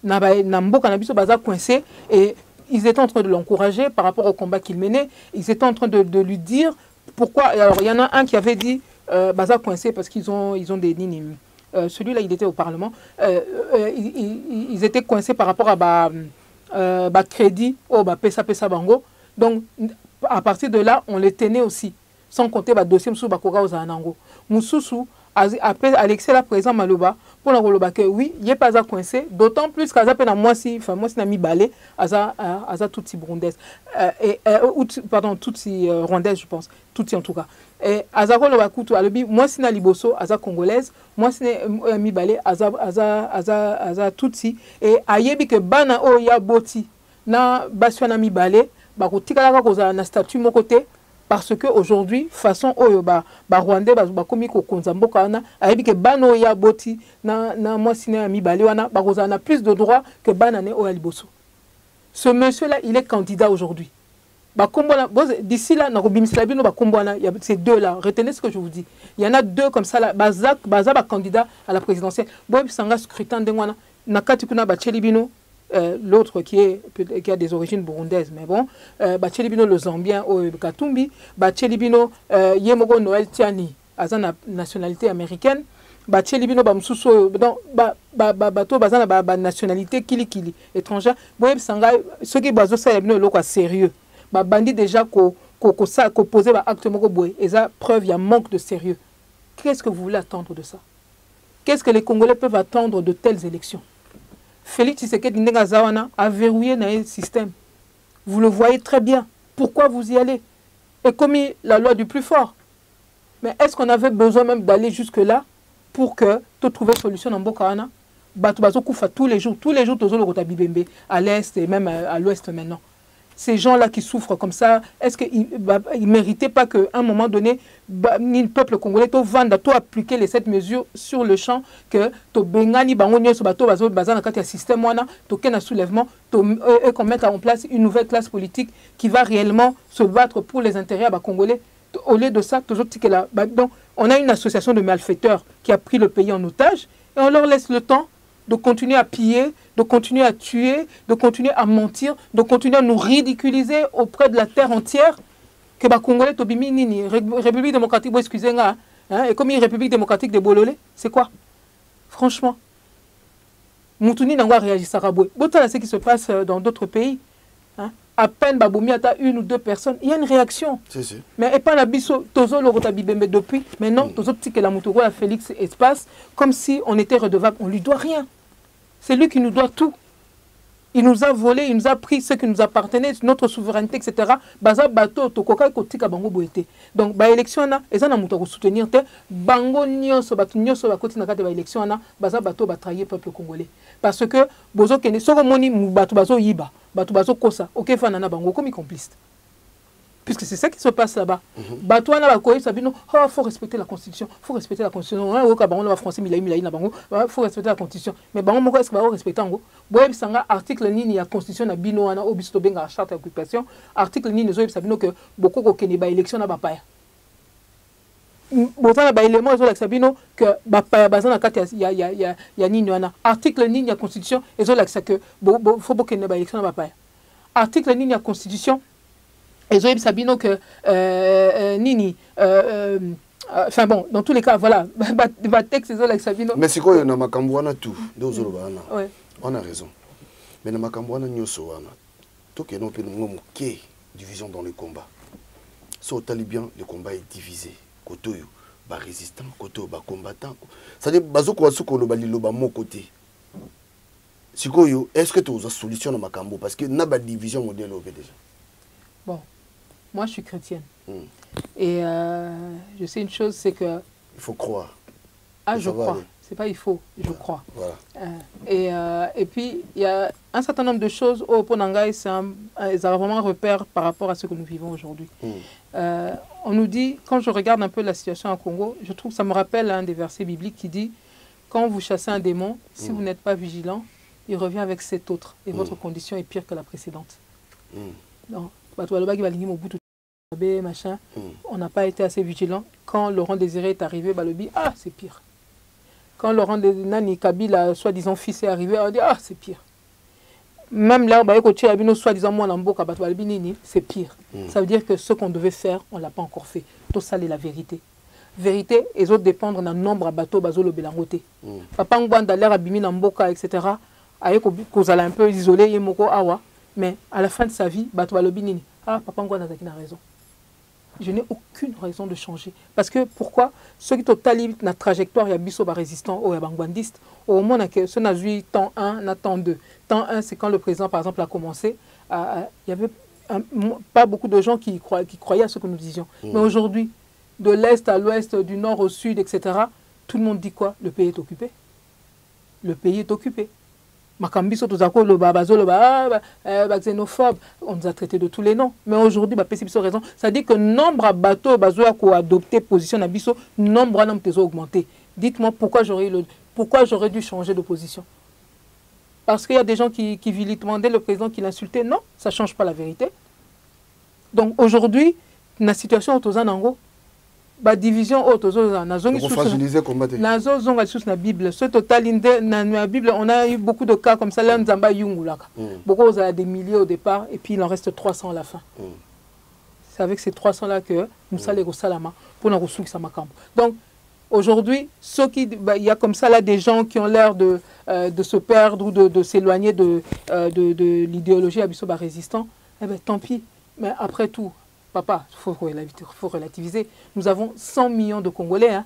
Na mboka na biso baza coincé, et ils étaient en train de l'encourager par rapport au combat qu'il menait. Ils étaient en train de lui dire pourquoi. Alors il y en a un qui avait dit baza coincé parce qu'ils ont des ninimes. Celui-là, il était au Parlement. Ils étaient coincés par rapport à crédit, pesa bango. Donc, à partir de là, on les tenait aussi. Sans compter le dossier Moussou Bakoga aux Anango. Moussou, après Alexis là présent Maloba, pour la que oui, il n'est pas coincé, d'autant plus qu'à peine moi si n'a mis balai, à Tutsi burundaise. Pardon, Tutsi rwandaise, je pense. Tutsi en tout cas. Et Azako Lobakutu, moi si na liboso, Aza congolaise, moi si n'a mis balai, Aza Tutsi. Et ayebi que bana o ya boti, na baswana mi balai, bakotika la koza na statut mon côté. Parce qu'aujourd'hui, façon oyoba, Rwandais, bakomi ko konzamboka na, ayebi que bano ya boti, na moi si na mi balai wana, bakoza na plus de droits que banane o ya liboso. Ce monsieur-là, il est candidat aujourd'hui. D'ici là, il y a ces deux-là. Retenez ce que je vous dis. Il y en a deux comme ça. Là. Baza candidat à la présidentielle. Scrutin l'autre qui a des origines burundaises, mais bon, Bachelibino le Zambien au Katumbi, Bachelibino Yemogo Noël Tiani, à la nationalité américaine, Bachelibino Bamsuso, bateau bazana ba nationalité kili étrangère. Bon, ce qui est basé sur le sérieux. Bandi déjà qu'on posait acte moko boy et ça preuve il y a manque de sérieux. Qu'est-ce que vous voulez attendre de ça? Qu'est-ce que les Congolais peuvent attendre de telles élections? Félix Tshisekedi a verrouillé le système. Vous le voyez très bien. Pourquoi vous y allez? Et commis la loi du plus fort. Mais est-ce qu'on avait besoin même d'aller jusque-là pour que tu trouves une solution dans Bokaana? Tous les jours, à l'est et même à l'ouest maintenant. Ces gens-là qui souffrent comme ça, est-ce qu'ils ne méritaient pas qu'à un moment donné, le peuple congolais appliquer les 7 mesures sur le champ, que tu bengani bangonyo sur bateau bazan un système un soulèvement, et qu'on mette en place une nouvelle classe politique qui va réellement se battre pour les intérêts congolais. Au lieu de ça, toujours on a une association de malfaiteurs qui a pris le pays en otage et on leur laisse le temps de continuer à piller, de continuer à tuer, de continuer à mentir, de continuer à nous ridiculiser auprès de la terre entière. Que les Congolais, République démocratique, excusez-moi, et comme une République démocratique de Bololé, c'est quoi? Franchement, Moutouni n'a pas réagi à ce qui se passe dans d'autres pays. À peine Baboumi a une ou deux personnes, il y a une réaction. Mais et pas la biso, Tozo le Rotabibembe depuis, mais non, Tozo petit que la Moutougo à Félix Espace, comme si on était redevable. On lui doit rien. C'est lui qui nous doit tout. Il nous a volé, il nous a pris ce qui nous appartenait, notre souveraineté, etc. Baza bateau, tokoka kotika bango boete. Donc, ba élection na, et ça na moutou soutenir te, bango nyonso, batu nyonso ba koti na kate ba élection na, baza bateau ba trahir peuple congolais. Parce que, bozo kene, soko moni batu bazo yiba, batu bazo kosa, ok fanana bango, comme complice. Puisque c'est ça qui se passe là-bas. Bateau na ba koyi sabino, oh, faut respecter la constitution, faut respecter la constitution. On a bango na français milai na bango, faut respecter la constitution. Mais bango moko est-ce que ba respecter ngo? Boye sanga article nini ya constitution na bino wana obisto benga charte d'occupation, article nini zo sabino que beaucoup ko kene ba élection na ba paya. Botana ba élément zo la sabino que ba paya bazana kati ya nini wana. Article nini ya constitution ezo la que faut beaucoup kene ba élection na ba paya. Article nini ya constitution et Zoïb Sabino que Nini, enfin bon, dans tous les cas, voilà, texte Zoïb Sabino. Mais c'est quoi, il y a Makambouana tout, on a raison. Mais Makambouana Nyosoana, tout que nous avons division dans le combat. Si au Taliban, le combat est divisé. Côté bas résistant, côté bas combattant. C'est-à-dire, Bazoko Asuko le Bali Loba mon côté. Est-ce que tu as une solution dans Makambo? Parce que n'a pas de division modèle déjà. Bon. Moi, je suis chrétienne. Et je sais une chose, c'est que... Il faut croire. Ah, je crois. C'est pas il faut, je crois. Voilà. Et puis, il y a un certain nombre de choses au Ponangai, c'est vraiment un repère par rapport à ce que nous vivons aujourd'hui. On nous dit, quand je regarde un peu la situation au Congo, je trouve que ça me rappelle un des versets bibliques qui dit, quand vous chassez un démon, si vous n'êtes pas vigilant, il revient avec 7 autres. Et votre condition est pire que la précédente. Donc, machin, on n'a pas été assez vigilant. Quand Laurent Désiré est arrivé, Balobi, ah, c'est pire. Quand Laurent Nani Kabila, soi-disant fils, est arrivé, on dit, ah, c'est pire. Même là, soi-disant moi, c'est pire. Ça veut dire que ce qu'on devait faire, on ne l'a pas encore fait. Tout ça, c'est la vérité. Vérité, les autres dépendent d'un nombre de bateaux, bazolo belangote. Papa Ngwanda, l'air abîmé dans Mboka, etc. Avec un peu isolé, Yemoko, Awa. Mais à la fin de sa vie, bateau Balobinini, ah, Papa Ngwanda a raison. Je n'ai aucune raison de changer. Parce que pourquoi? Ceux qui ont la trajectoire, il y a biso résistant ou bangwandiste. Au moins, ce n'a eu temps 1, temps 2. Temps 1, c'est quand le président, par exemple, a commencé. Il y avait pas beaucoup de gens qui croyaient à ce que nous disions. Mais aujourd'hui, de l'Est à l'Ouest, du Nord au Sud, etc., tout le monde dit quoi? Le pays est occupé. Le pays est occupé. Makambiso tozako le babazo le xénophobe, on nous a traité de tous les noms. Mais aujourd'hui, Pessi raison. Ça dit que nombre de bateaux bazo a adopté position na biso, nombre d'hommes ont augmenté. Dites-moi pourquoi j'aurais dû changer de position. parce qu'il y a des gens qui vilipendaient le président, qui l'insultaient. Non, ça ne change pas la vérité. Donc aujourd'hui, la situation est aux Nango. La division est aux Nango. Pour fragiliser combattre. La Bible. Ce total, dans la Bible, on a eu beaucoup de cas comme ça. Là, Nzamba Yungulaka. Beaucoup, on a des milliers au départ, et puis il en reste 300 à la fin. C'est avec ces 300-là que nous allons au Salama pour nous ressourcer ça. Donc, aujourd'hui, il y a comme ça là des gens qui ont l'air de se perdre ou de s'éloigner de l'idéologie Abisoba résistant. Eh bien, tant pis. Mais après tout, papa, il faut relativiser. Nous avons 100 millions de Congolais. Hein.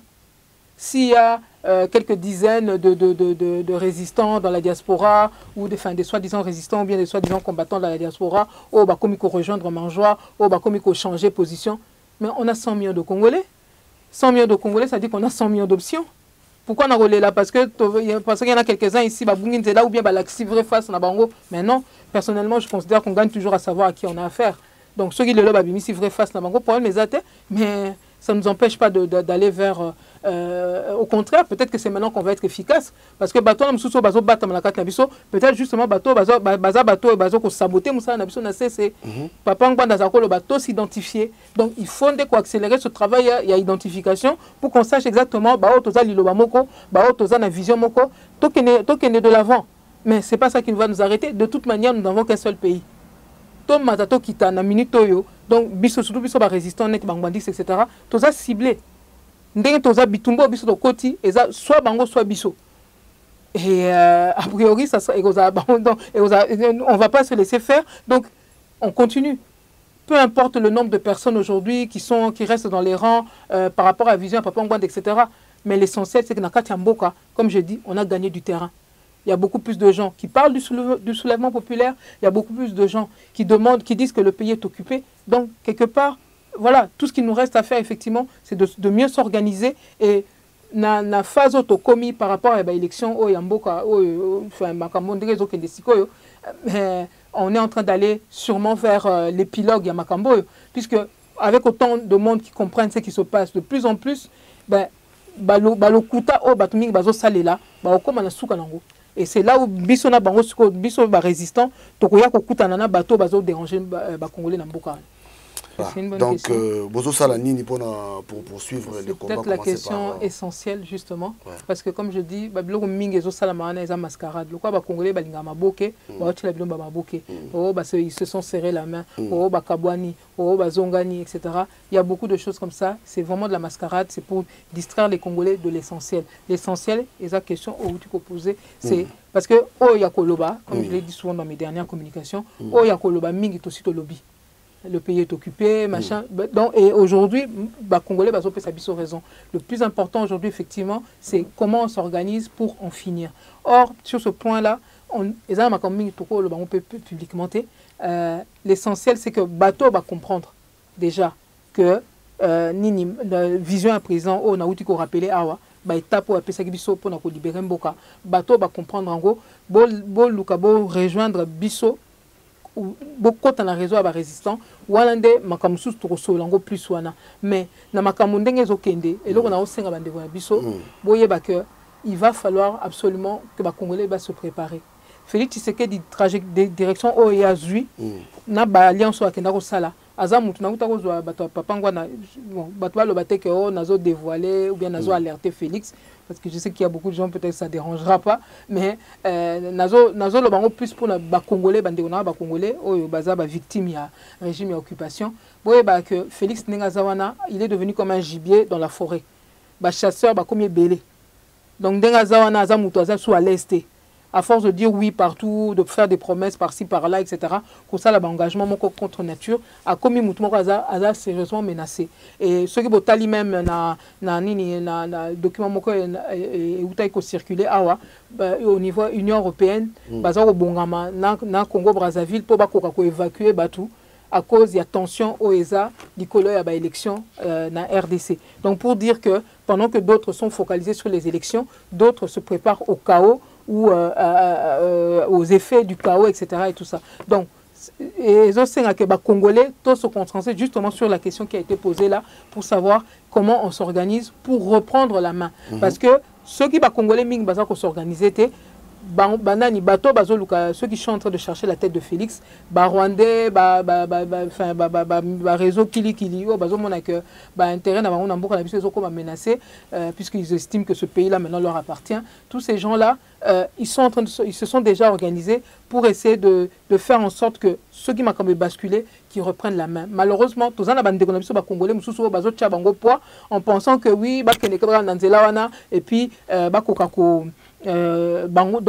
S'il y a quelques dizaines de résistants dans la diaspora, ou des soi-disant résistants, ou bien des soi-disant combattants dans la diaspora, comme il faut rejoindre Manjoie, comme il faut changer position, mais on a 100 millions de Congolais. 100 millions de Congolais, ça dit qu'on a 100 millions d'options. Pourquoi on a relé là? Parce qu'il y en a quelques-uns ici, là, ou bien vrai face à Bango. Mais non, personnellement, je considère qu'on gagne toujours à savoir à qui on a affaire. Donc, ceux qui le lobby, si vrai face à Bango, problème les athées, mais ça ne nous empêche pas d'aller vers. Au contraire, peut-être que c'est maintenant qu'on va être efficace. Parce que bateau, peut-être justement, bateau, qu'on saboter, c'est papa, le bateau s'identifier. Donc, il faut accélérer ce travail, il y a identification pour qu'on sache exactement, la vision, de l'avant. Mais ce n'est pas ça qui va nous arrêter. De toute manière, nous n'avons qu'un seul pays. Tom Matato Kita, na minute donc, biso surtout biso ba résistant net bangwandis etc. Toza ciblé. Ndenge toza bitumbo biso to koti eza soit bango soit biso. Et a priori ça on va pas se laisser faire. Donc on continue. Peu importe le nombre de personnes aujourd'hui qui restent dans les rangs par rapport à la vision à Papa Ngwanda etc. Mais l'essentiel c'est que dans Katiamboka, comme je dis, on a gagné du terrain. Il y a beaucoup plus de gens qui parlent du soulèvement populaire. Il y a beaucoup plus de gens qui disent que le pays est occupé. Donc, quelque part, voilà, tout ce qu'il nous reste à faire, effectivement, c'est de mieux s'organiser. Et la phase autocommis par rapport à l'élection, on est en train d'aller sûrement vers l'épilogue Yamakambo, puisque avec autant de monde qui comprennent ce qui se passe, de plus en plus, et c'est là où biso na bango biso ba résistant tokoya kokutana na bateau bazo déranger ba congolais na mboka. C'est une bonne question. Donc bozo sala nini pour poursuivre les combats. Peut-être la question essentielle justement parce que comme je dis babilo mingi zo sala maana eza mascarade. Lokwa ba congolais balinga maboke ba otila bilomba maboke. Ils se sont serrés la main. Ba kabwani, ba zongani etc. Il y a beaucoup de choses comme ça, c'est vraiment de la mascarade, c'est pour distraire les Congolais de l'essentiel. L'essentiel, et la question où tu peux poser, c'est parce que Yakoloba, comme je l'ai dit souvent dans mes dernières communications, Yakoloba mingi to sito lobby. Le pays est occupé, machin. Donc, et aujourd'hui, les Congolais ont raison. Le plus important aujourd'hui, effectivement, c'est comment on s'organise pour en finir. Or, sur ce point-là, l'essentiel, c'est que Bateau va comprendre déjà que la vision à présent, on a rappelé Awa, étape pour libérer Mboka. Bateau va comprendre en gros, rejoindre Bisso. Beaucoup dans la réseau à résistant walande makamusu troso lango plus wana mais na makamundenge zokende et là on a aussi un bandeko na biso boyeba que il va falloir absolument que ba congolais va se préparer. Félix Tshisekedi direction OEA-Zui na ba alliance wa kenda ko sala azamutu na kuta ko zwa bato papa ngwana bon bato lo bateke o nazo dévoiler ou bien nazo alerter Félix parce que je sais qu'il y a beaucoup de gens peut-être ça dérangera pas mais nazo le bango plus pour ba congolais bandeko na ba congolais oyo baza ba victime ya régime ya occupation boye ba que Félix Nengazawana il est devenu comme un gibier dans la forêt ba chasseur ba comme belé donc Nengazawana azamutu aza sous à l'est à force de dire oui partout, de faire des promesses par-ci, par-là, etc. Pour ça, l'engagement contre nature a commis Moutoumoko a sérieusement menacé. Et ce qui est même le document Moko et Outaïko circulé au niveau Union européenne, au Bongama, na Congo-Brazzaville, pour évacuer Batou à cause de la tension au ESA, du colloque à l'élection na RDC. Donc pour dire que pendant que d'autres sont focalisés sur les élections, d'autres se préparent au chaos ou aux effets du chaos, etc. et tout ça. Donc, les Congolais, tous se concentrer justement sur la question qui a été posée là, pour savoir comment on s'organise pour reprendre la main. Parce que ceux qui sont Congolais, ils s'organiser, banani bato bazoluka ceux qui sont en train de chercher la tête de Félix Rwandais réseau kili bazomona que intérêt na bango na mboka na biso ezokoma menacé puisqu'ils estiment que ce pays là maintenant leur appartient. Tous ces gens là ils se sont déjà organisés pour essayer de faire en sorte que ceux qui m'ont basculé qui reprennent la main. Malheureusement tous en abandé qu'on a congolais mususu bazo tia bango poids en pensant que oui bakene ka na nzela wana et puis bakoka ko donc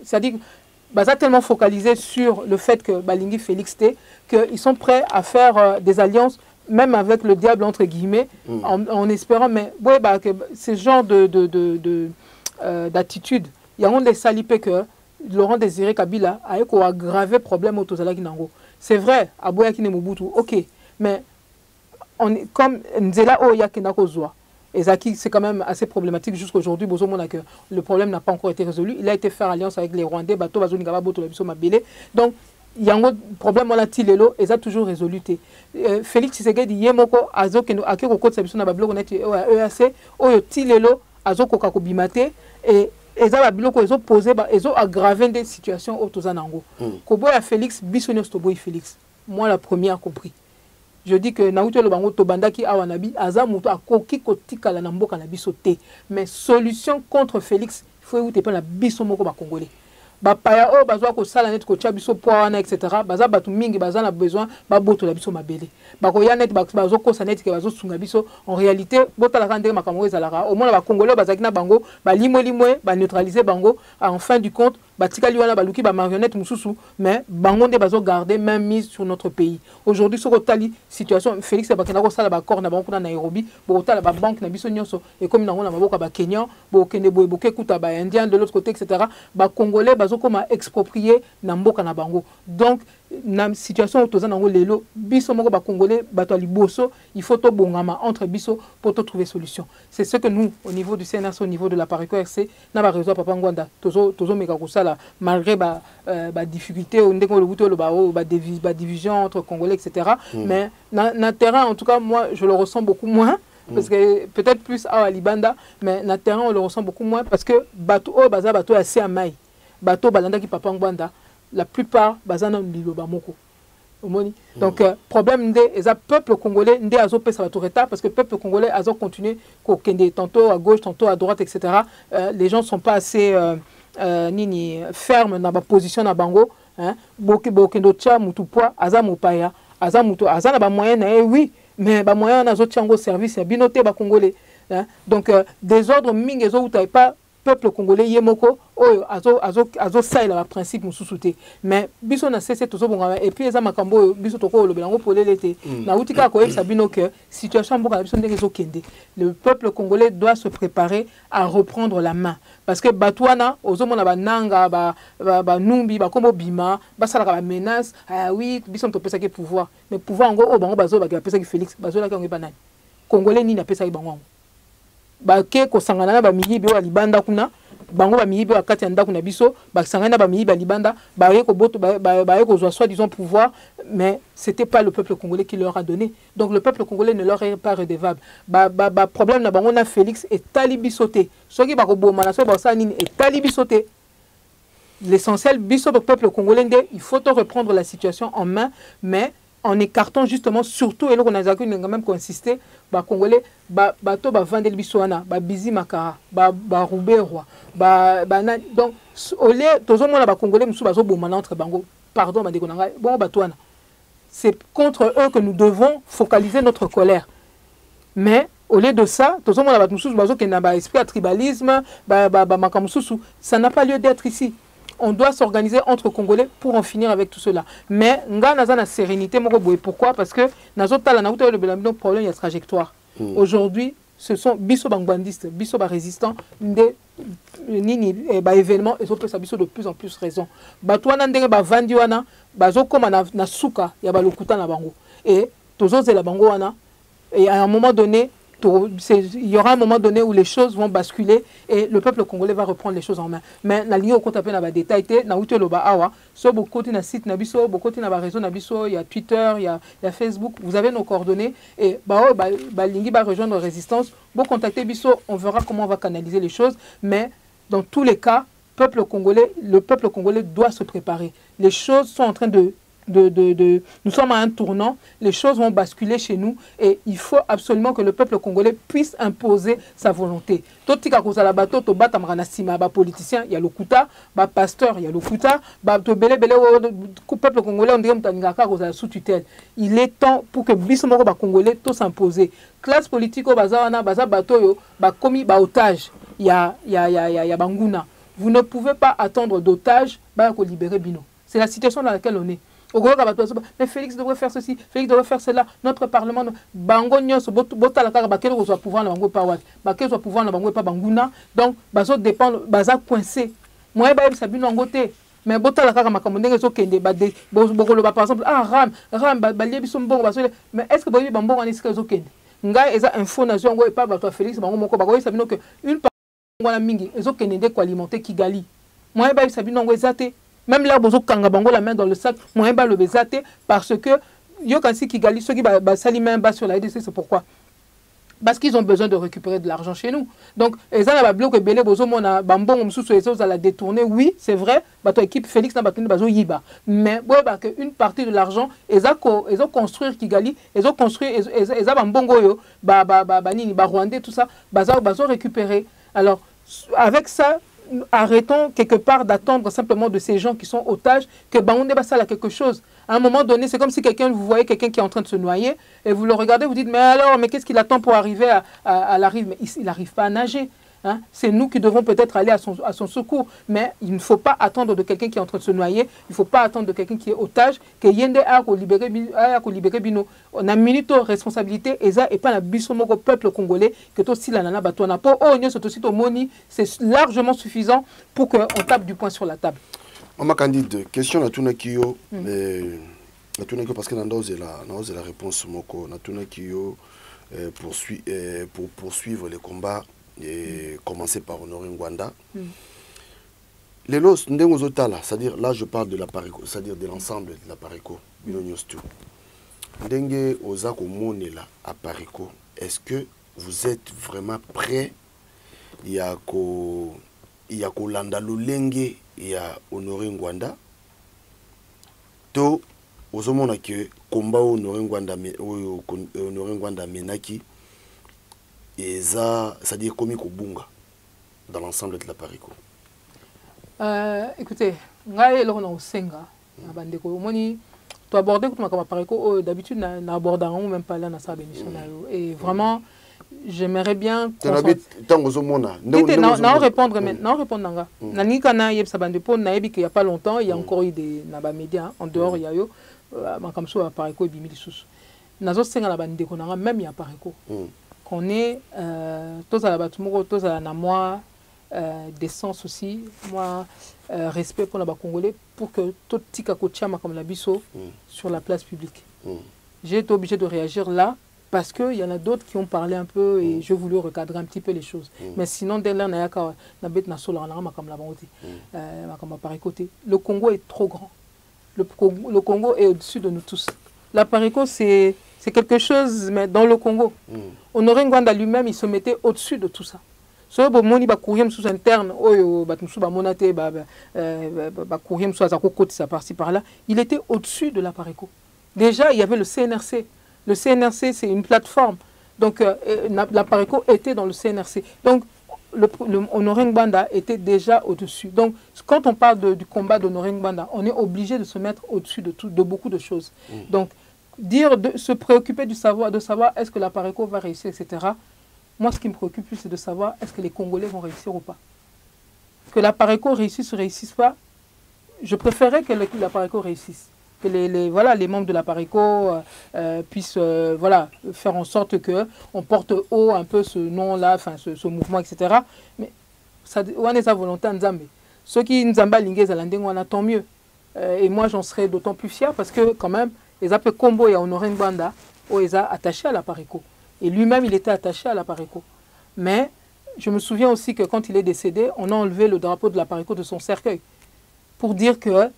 c'est-à-dire baza tellement focalisé sur le fait que balingi Félix T qu'ils sont prêts à faire des alliances même avec le diable entre guillemets en espérant mais ouais que ce genre d'attitude il y a un des salipés que Laurent Désiré Kabila a aggravé problème au Tozala Kinango. C'est vrai à Boya Kine Mobutu OK mais on est comme Nzela Oya Kinako Zoa. Et Zaki, c'est quand même assez problématique jusqu'à aujourd'hui. Que le problème n'a pas encore été résolu. Il a été fait alliance avec les Rwandais, Bato Bazo Nigaba Boto Labiso Mabele. Donc, il y a un problème on a tilelo et ça toujours résolu. Félix Tshisekedi Yemoko Azo Keno Akeko Kote Sabiso na Bablo Konet EAC Oyo tilelo Azo Kokako Bimate et ça va biloko ils ont posé ils ont aggravé des situations au Tozanango. Koboya Félix Bissonios Toboy Félix. Moi la première compris. Je dis que Naouto le bango tobandaki awanabi azamuto akoki kotika la namboka na biso te mais solution contre Félix il faut outé pas la biso moko ba congolais ba paya o bazwa ko sala net ko tia biso poana etc. baza batu mingi baza na besoin ba boto la biso mabele ba ko ya net bazo ko sa net ke bazo sunga biso en réalité botala ka ndenge makambo ezalaka au moins ba congolais bazaki na bango ba limwe ba neutraliser bango en fin du compte batikali wana baluki ba marionnette mususu mais bango nde bazo garder main mise sur notre pays. Aujourd'hui sur tali situation Félix bakena ko sala ba corps na bango na Nairobi bo tala ba banque na biso nyonso et comme na ngona maboka ba Kenyan bo kende bo eboke kuta ba indien de l'autre côté etc. ba congolais bazo koma exproprier na mboka na bango. Donc na situation au Tozanango lelo biso moko ba congolais bato liboso il faut to bongama entre biso pour trouver solution. C'est ce que nous au niveau du CNRC au niveau de la Pareco RC na ba réseau papa Ngwanda tozo meka ko sala malgré ba difficulté au ndeko le buto le ba division entre congolais etc. Mais na terrain en tout cas moi je le ressens beaucoup moins parce que peut-être plus à Libanda mais na terrain on le ressent beaucoup moins parce que bato baza bato assez amai bato balanda ki papa Ngwanda la plupart bazana liloba moko omoni donc problème ndé eza peuple congolais ndé azo pesa batoreta parce que peuple congolais azo continuer ko kende tantôt à gauche tantôt à droite etc. Les gens sont pas assez nini ferme na ba position na bango hein bokendo tia mutu poa aza mopaya aza mutu aza na ba moyen na oui mais ba moyen na zo tiango service ya binoté ba congolais hein donc désordre mingi zo utai pas peuple congolais yemoko oyo azo saila ba principe mususuté mais biso na cessé tozo bonga et puis eza makambo biso toko lo belango polelete na utika ko yebisa bino que situation mboka biso ndenge zo kende le peuple congolais doit se préparer à reprendre la main parce que batwana ozomona bananga ba numbi ba kombo bima basala ka menace ah oui biso to pesa ke pouvoir mais pouvoir ngo o bango bazo ba pesa ki Félix bazo la ka ngo banani congolais ni na pesa ki bango bake ko sangana na ba miyibi wa libanda kuna bango ba miyibi wa kati ndako na biso ba sangana na ba miyibi ba libanda ba yeko boto ba yeko zo soit disant pouvoir mais c'était pas le peuple congolais qui leur a donné donc le peuple congolais ne leur est pas redevable problème na bango na Félix et talibi sauté soki ba ko boma na so ba sa nini et talibi sauté l'essentiel biso le peuple congolais il faut reprendre la situation en main mais en écartant justement surtout et là on a quand même consisté ba congolais bato ba vandel bisoana ba bizi makara ba roubé roi donc au lieu tozo mona ba congolais musu bazo bomana entre bango pardon ba dekonanga bon batwana c'est contre eux que nous devons focaliser notre colère mais au lieu de ça tozo mona ba musu bazo kena ba esprit de tribalisme ba makamususu ça n'a pas lieu d'être ici. On doit s'organiser entre Congolais pour en finir avec tout cela. Mais nga naza na sérénité moko boye. Pourquoi? Parce que nazotala na uta le belambino problème il y a trajectoire. Aujourd'hui, ce sont biso bangbandistes, biso ba résistants ndé nini ba événement et so pesa biso de plus en plus raison. Batwana ndenge ba vandi wana bazo koma na suka ya ba lokuta na bango. Et tozo zela bango wana et à un moment donné il y aura un moment donné où les choses vont basculer et le peuple congolais va reprendre les choses en main. Mais na ligne au compte appel na ba détail na uto loba awa so beaucoup na site na biso beaucoup na ba réseau na biso il y a Twitter il y a Facebook vous avez nos coordonnées et lingi ba rejoindre Résistance vous contactez biso on verra comment on va canaliser les choses mais Dans tous les cas, le peuple congolais doit se préparer. Les choses sont en train nous sommes à un tournant, les choses vont basculer chez nous et il faut absolument que le peuple congolais puisse imposer sa volonté. Tout tika kozala bato to bata maranasima ba politicien, il y a le kuta, ba pasteur, il y a le kuta, ba to bele peuple congolais on dirait mtaningaka kozala sous tutelle. Il est temps pour que biso moko ba congolais to s'imposer. Classe politique au bazawana baza bato yo ba komi ba otage. Il y a banguna. Vous ne pouvez pas attendre d'otages ba ko libérer bino. C'est la situation dans laquelle on est. Mais Félix devrait faire ceci, Félix devrait faire cela. Notre parlement, bango nyonso bota la kaka bakelo ko pouvoir na bango pa wat. Bakelo pouvoir na bango pa banguna. Donc bazo dépend baza coincé. Moi ba yebisa bino ngote. Mais bota la kaka makambo ndenge zo kende ba de bokolo ba par exemple ram ba liebiso mbongo bazo. Mais est-ce que boyebi bambongo ani sika zo kende? Ngai eza info na zo ngo pa ba to Félix bango moko ba ko yebisa bino que une partie mingi ezo kende de ko alimenter Kigali. Moi ba yebisa bino ngo ezate. Même là, bozo kanga bango la main dans le sac, moyen ba le bezate parce que yo kansi Kigali ceux qui ba sali main bas sur la RDC, c'est pourquoi? Parce qu'ils ont besoin de récupérer de l'argent chez nous. Donc, ezana ba bloc belé bozo mona bambongo msusu ezo za la détourner. Oui, c'est vrai, bato équipe Félix na batuni bazo yiba. Mais ouais ba que une partie de l'argent ezo construire Kigali, ezo construire eza bambongo yo ba nini ba Rwandais tout ça, bazo récupérer. Alors, avec ça arrêtons quelque part d'attendre simplement de ces gens qui sont otages que on dépasse à quelque chose. À un moment donné, c'est comme si vous voyez quelqu'un qui est en train de se noyer et vous le regardez, vous dites mais alors, mais qu'est-ce qu'il attend pour arriver à la rive? Mais il n'arrive pas à nager. Hein? C'est nous qui devons peut-être aller à son secours. Mais il ne faut pas attendre de quelqu'un qui est en train de se noyer. Il ne faut pas attendre de quelqu'un qui est otage. Que Yende a libéré Bino. On a minute responsabilité. Et pas la bisomoko peuple congolais. Que tout si la nana batona. Pour c'est aussi ton moni. C'est largement suffisant pour qu'on tape du poing sur la table. Maman Candide, question à Tuna Kiyo. Parce que la réponse moko. Natuna Kiyo pour poursuivre les combats. Et commencer par Honoré Ngwanda. Les los, c'est-à-dire, là je parle de la Pareco, c'est-à-dire de l'ensemble de la Pareco, Ndenge Ozako Monela à Pareco, est-ce que vous êtes vraiment prêts? Il y a Landa Lolenge, il y a Honoré Ngwanda. To, Ozomona que combat Honoré Ngwanda Menaki. Et ça, c'est-à-dire comme Bunga dans l'ensemble de la Pareco. Écoutez, ngai loro na osenga na bandeko moni to aborder comme la Pareco d'habitude na aborder même pas là na sa bénédiction et vraiment j'aimerais bien non répondre maintenant répondre nanga na nikana yebsa bandepo na yebi qu'il y a pas longtemps il y a encore eu des na ba médias en dehors il y a eu makamso à Pareco et bimili sous nazo senga na bandeko nanga même il y a Pareco qu'on est tous à la batumoko tous à la moi d'essence aussi moi respect pour la Congolais pour que tout tika kochama comme la biso sur la place publique. J'ai été obligé de réagir là parce que il y en a d'autres qui ont parlé un peu et je voulais recadrer un petit peu les choses. Mais sinon dès là na bet na solo na comme la bangote comme par côté. Le Congo est trop grand. Le Congo est au-dessus de nous tous. La Pareco c'est quelque chose, mais dans le Congo. Honoré Ngwanda lui-même, il se mettait au-dessus de tout ça. Ce moni ba courir sous interne, par-ci par-là, il était au-dessus de la Pareco. Déjà, il y avait le CNRC. Le CNRC, c'est une plateforme. Donc, la Pareco était dans le CNRC. Donc, Honoré Ngwanda était déjà au-dessus. Donc, quand on parle du combat d'Honoré Ngwanda, on est obligé de se mettre au-dessus de beaucoup de choses. Donc, se préoccuper de savoir est-ce que la Pareco va réussir, etc. Moi, ce qui me préoccupe plus, c'est de savoir est-ce que les Congolais vont réussir ou pas. Que la Pareco réussisse ou ne réussisse pas, je préférerais que la Pareco réussisse. Que les membres de la Pareco puissent faire en sorte qu'on porte haut un peu ce nom-là, ce mouvement, etc. Mais on est sa volonté en Nzambe. Ceux qui Nzamba Lingé Zalandeng, tant mieux. Et moi, j'en serais d'autant plus fier parce que, quand même, les appels combo et Honoré Ngwanda, ils ont attaché à la Pareco. Et lui-même, il était attaché à la Pareco. Mais je me souviens aussi que quand il est décédé, on a enlevé le drapeau de la Pareco de son cercueil. Pour dire que,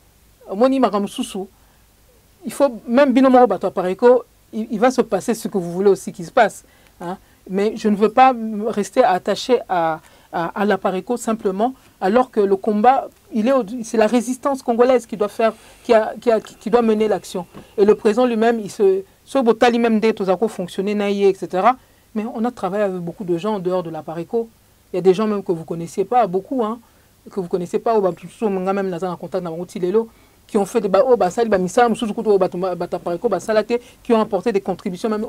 Moni Maramoussoussou, il faut, même Binomoro Bato Pareco, il va se passer ce que vous voulez aussi qu'il se passe. Hein. Mais je ne veux pas rester attaché à à l'Apareco simplement, alors que le combat, c'est la résistance congolaise qui doit faire, qui doit mener l'action. Et le président lui-même, il se botali même des tous fonctionner, etc. Mais on a travaillé avec beaucoup de gens en dehors de l'Apareco. Il y a des gens même que vous ne connaissiez pas, beaucoup, hein, que vous ne connaissez pas, même en contact qui ont fait des qui ont apporté des contributions même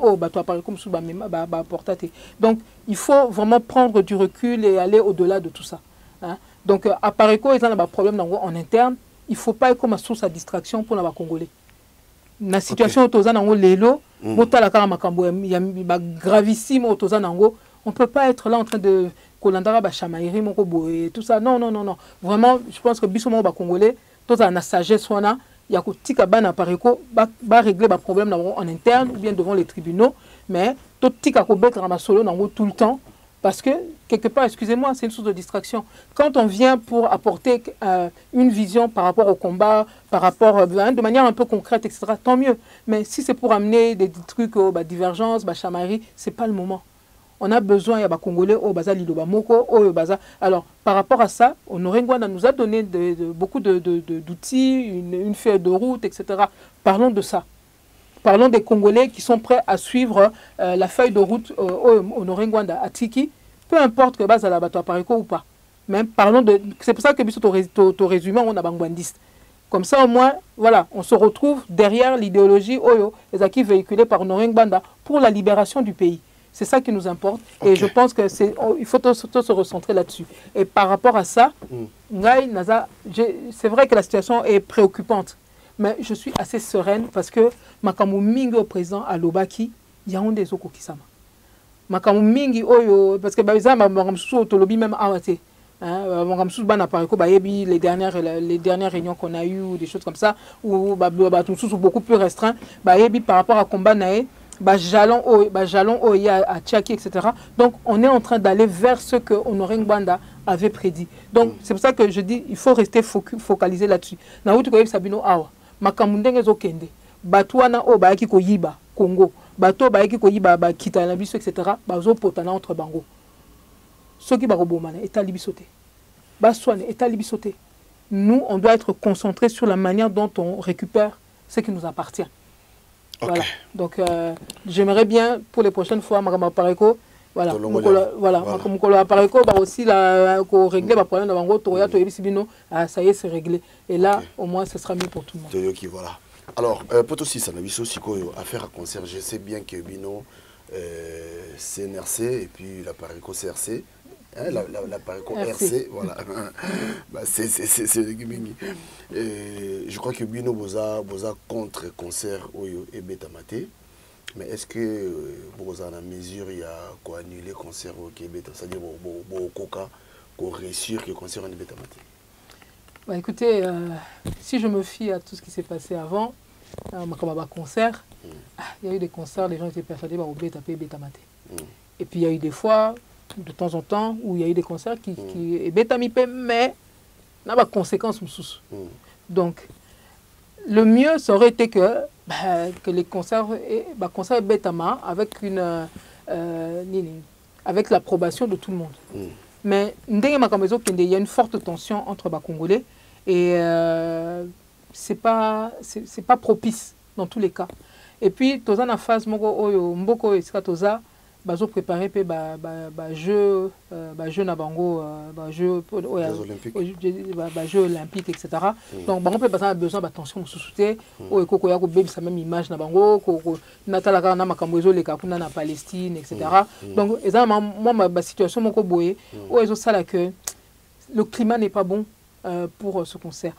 donc il faut vraiment prendre du recul et aller au-delà de tout ça, hein. Donc Apareco ils ont un problème en interne, il ne faut pas être comme une source à distraction pour les Congolais. La situation au Tozan lelo gravissime au Tozan, on ne peut pas être là en train de et tout ça. Non, non, non, non. Vraiment, je pense que Bissomo Congolais, tout a la sagesse, il y a que Bana Pareco, régler les problèmes en interne ou bien devant les tribunaux, mais tout tika ko betre na solo tout le temps, parce que quelque part, excusez-moi, c'est une source de distraction. Quand on vient pour apporter une vision par rapport au combat, par rapport de manière un peu concrète, etc., tant mieux. Mais si c'est pour amener des trucs, divergence, chamaillerie, c'est pas le moment. On a besoin, il y a des Congolais, alors, par rapport à ça, Honoré Ngouanda nous a donné beaucoup d'outils, une feuille de route, etc. Parlons de ça. Parlons des Congolais qui sont prêts à suivre la feuille de route Honoré Ngouanda à Tiki, peu importe que base à la bateau Apareco ou pas. Même parlons de. C'est pour ça que ton résumé, on a bangwandiste. Comme ça, au moins, voilà, on se retrouve derrière l'idéologie Oyo, les acquis véhiculés par Honoré Ngouanda pour la libération du pays. C'est ça qui nous importe. Okay. Et je pense qu'il faut se recentrer là-dessus. Et par rapport à ça, c'est vrai que la situation est préoccupante. Mais je suis assez sereine parce que Makamu Mingi au président à Lobaki, il y a un des Oko Kisama. Makamu Mingi Oyo, parce que même arrêté. Les dernières réunions qu'on a eues, des choses comme ça, ou beaucoup plus restreints, par rapport à combat naé, jalon à Tchaki, etc. Donc, on est en train d'aller vers ce que Honoré Ngouanda avait prédit. Donc, c'est pour ça que je dis il faut rester focalisé là-dessus. Naouti koyebi sabino awa, makamundenge zo kende, batouana o baaki ko yiba Congo, bato baaki ko yiba ba kita na biso, etc. Bazo potana entre bango. Soki barobomana eta libisote, baswane eta libisote. Nous, on doit être concentré sur la manière dont on récupère ce qui nous appartient. Okay. Voilà. Donc, j'aimerais bien pour les prochaines fois, Makama Pareko, voilà, Makama Pareko, aussi régler le problème de ça y est, c'est réglé. Et là, au moins, ce sera mieux pour tout le monde. Voilà. Alors, pour aussi, ça n'a pas aussi affaire à concert. Je sais bien que Bino, CNRC et puis la Pareko CRC. Hein, la Pareco RC, voilà. Bah, c'est je crois que Bino Boza contre concert Oyo et Betamate. Mais est-ce que Boza a mesure il y a quoi annuler concert au Québec, c'est-à-dire Coca qu'on réussir que concert en Betamate? Bah écoutez, si je me fie à tout ce qui s'est passé avant, comme un concert, il y a eu des concerts, les gens étaient persuadés au Betamate. Et puis il y a eu des fois de temps en temps où il y a eu des concerts qui bétamipé, mais n'a pas de conséquences. Donc, le mieux, ça aurait été que les concerts bétama avec l'approbation de tout le monde. Mais il y a une forte tension entre les Congolais et c'est pas propice dans tous les cas. Et puis, dans la phase mboko et toza bazo préparer jeux nabango jeux olympiques, etc. Donc bango peut passer besoin d'attention sous-souté o ekoko ya ko baby sa même image nabango ko natala kana makambo ezo leka kuna na Palestine, etc. Donc eza moi ma situation moko boye o ezo sala que le climat n'est pas bon pour ce concert.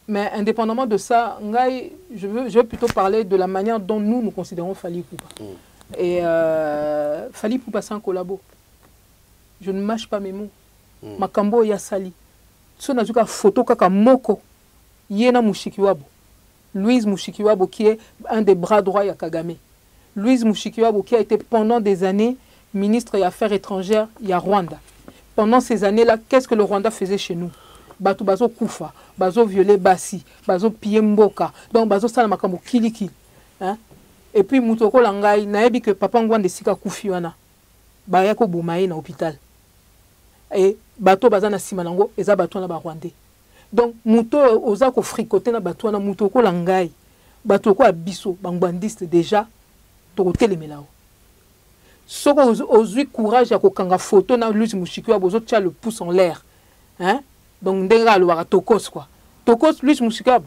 Mais indépendamment de ça, je veux plutôt parler de la manière dont nous considérons Fally Ipupa. Et Fally Ipupa c'est un collabo. Je ne mâche pas mes mots. Makambo ya sali. So nazuka photo kaka moko. Yena Mushikiwabo. Louise Mushikiwabo qui est un des bras droits ya Kagame. Louise Mushikiwabo qui a été pendant des années ministre des Affaires étrangères ya Rwanda. Pendant ces années-là, qu'est-ce que le Rwanda faisait chez nous? Bato bazo kufa, bazo violer basi, bazo piller mboka. Donc bazo sala makambo kiliki. Hein? Et puis Moutoko Langai, naebi que papa Ngouanda sika kufi wana. Ba yako bumaye na hôpital. et bato bazana simanango eza bato na ba rwandais. Donc muto oza ko fricoter na bato na muto ko langai bato ko abiso bangbandiste déjà to telemelao. Soko ozui courage ya ko kanga photo na Louis Mushikwa bozo tia le pouce en l'air. Hein? Donc ndenga lo waka tokos quoi. Tokos Louis Mushikwa.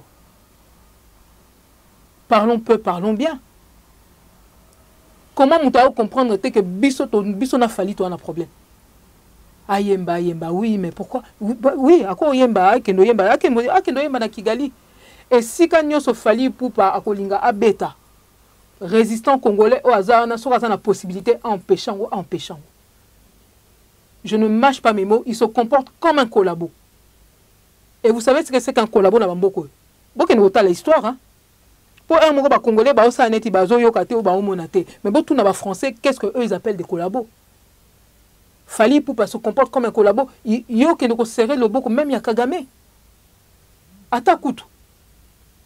Parlons peu, parlons bien. Comment nous devons comprendre que biso n'a fallu toi un problème? Ayemba, oui, mais pourquoi? Oui, à quoi yemba, akendo yemba na Kigali. Et si quand nous fallu pour pas akolinga abeta, résistant congolais au hasard, on a la possibilité empêchant. Je ne mâche pas mes mots, il se comporte comme un collabo. Et vous savez ce que c'est qu'un collabo na bamboko? Beaucoup ne votent l'histoire, hein? Pour un moment, les Congolais, mais pour tous les Français, qu'est-ce qu'eux ils appellent des collabos? Fali pour se comporte comme un collabo. Il y a qui serrer le boko, même Kagame. Atakutu.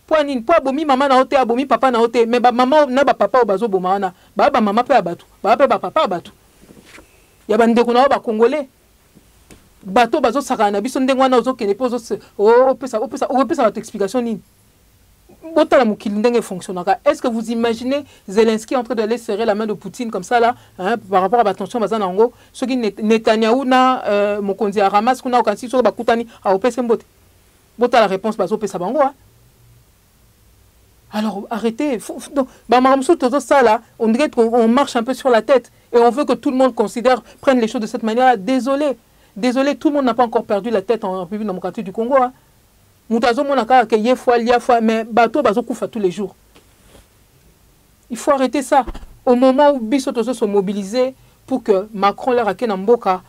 Pour abomi maman na ote, abomi papa na ote, mais maman na papa au bazo bomana, maman peut abattu, papa abattu. Il y a bande qu'on a Congolais. Bateau bazo sakana biso ndengwana ozo kene pozo o pesa votre explication ni. Est-ce que vous imaginez Zelensky en train d'aller serrer la main de Poutine comme ça là, hein, par rapport à l'attention Bazanango, ce qui Netanyahu na Mokonzi à Hamas qu'on a au Kansi sur Bakutani à Opes Mbote. Bota la réponse Bazo Pesabango. Alors arrêtez. Donc, ça là, on dirait qu'on marche un peu sur la tête et on veut que tout le monde prenne les choses de cette manière. Désolé, tout le monde n'a pas encore perdu la tête en République démocratique du Congo. Hein. Mais bateau bazokoufa tous les jours. Il faut arrêter ça. Au moment où Bissotoso sont mobilisés pour que Macron leur a Mboka,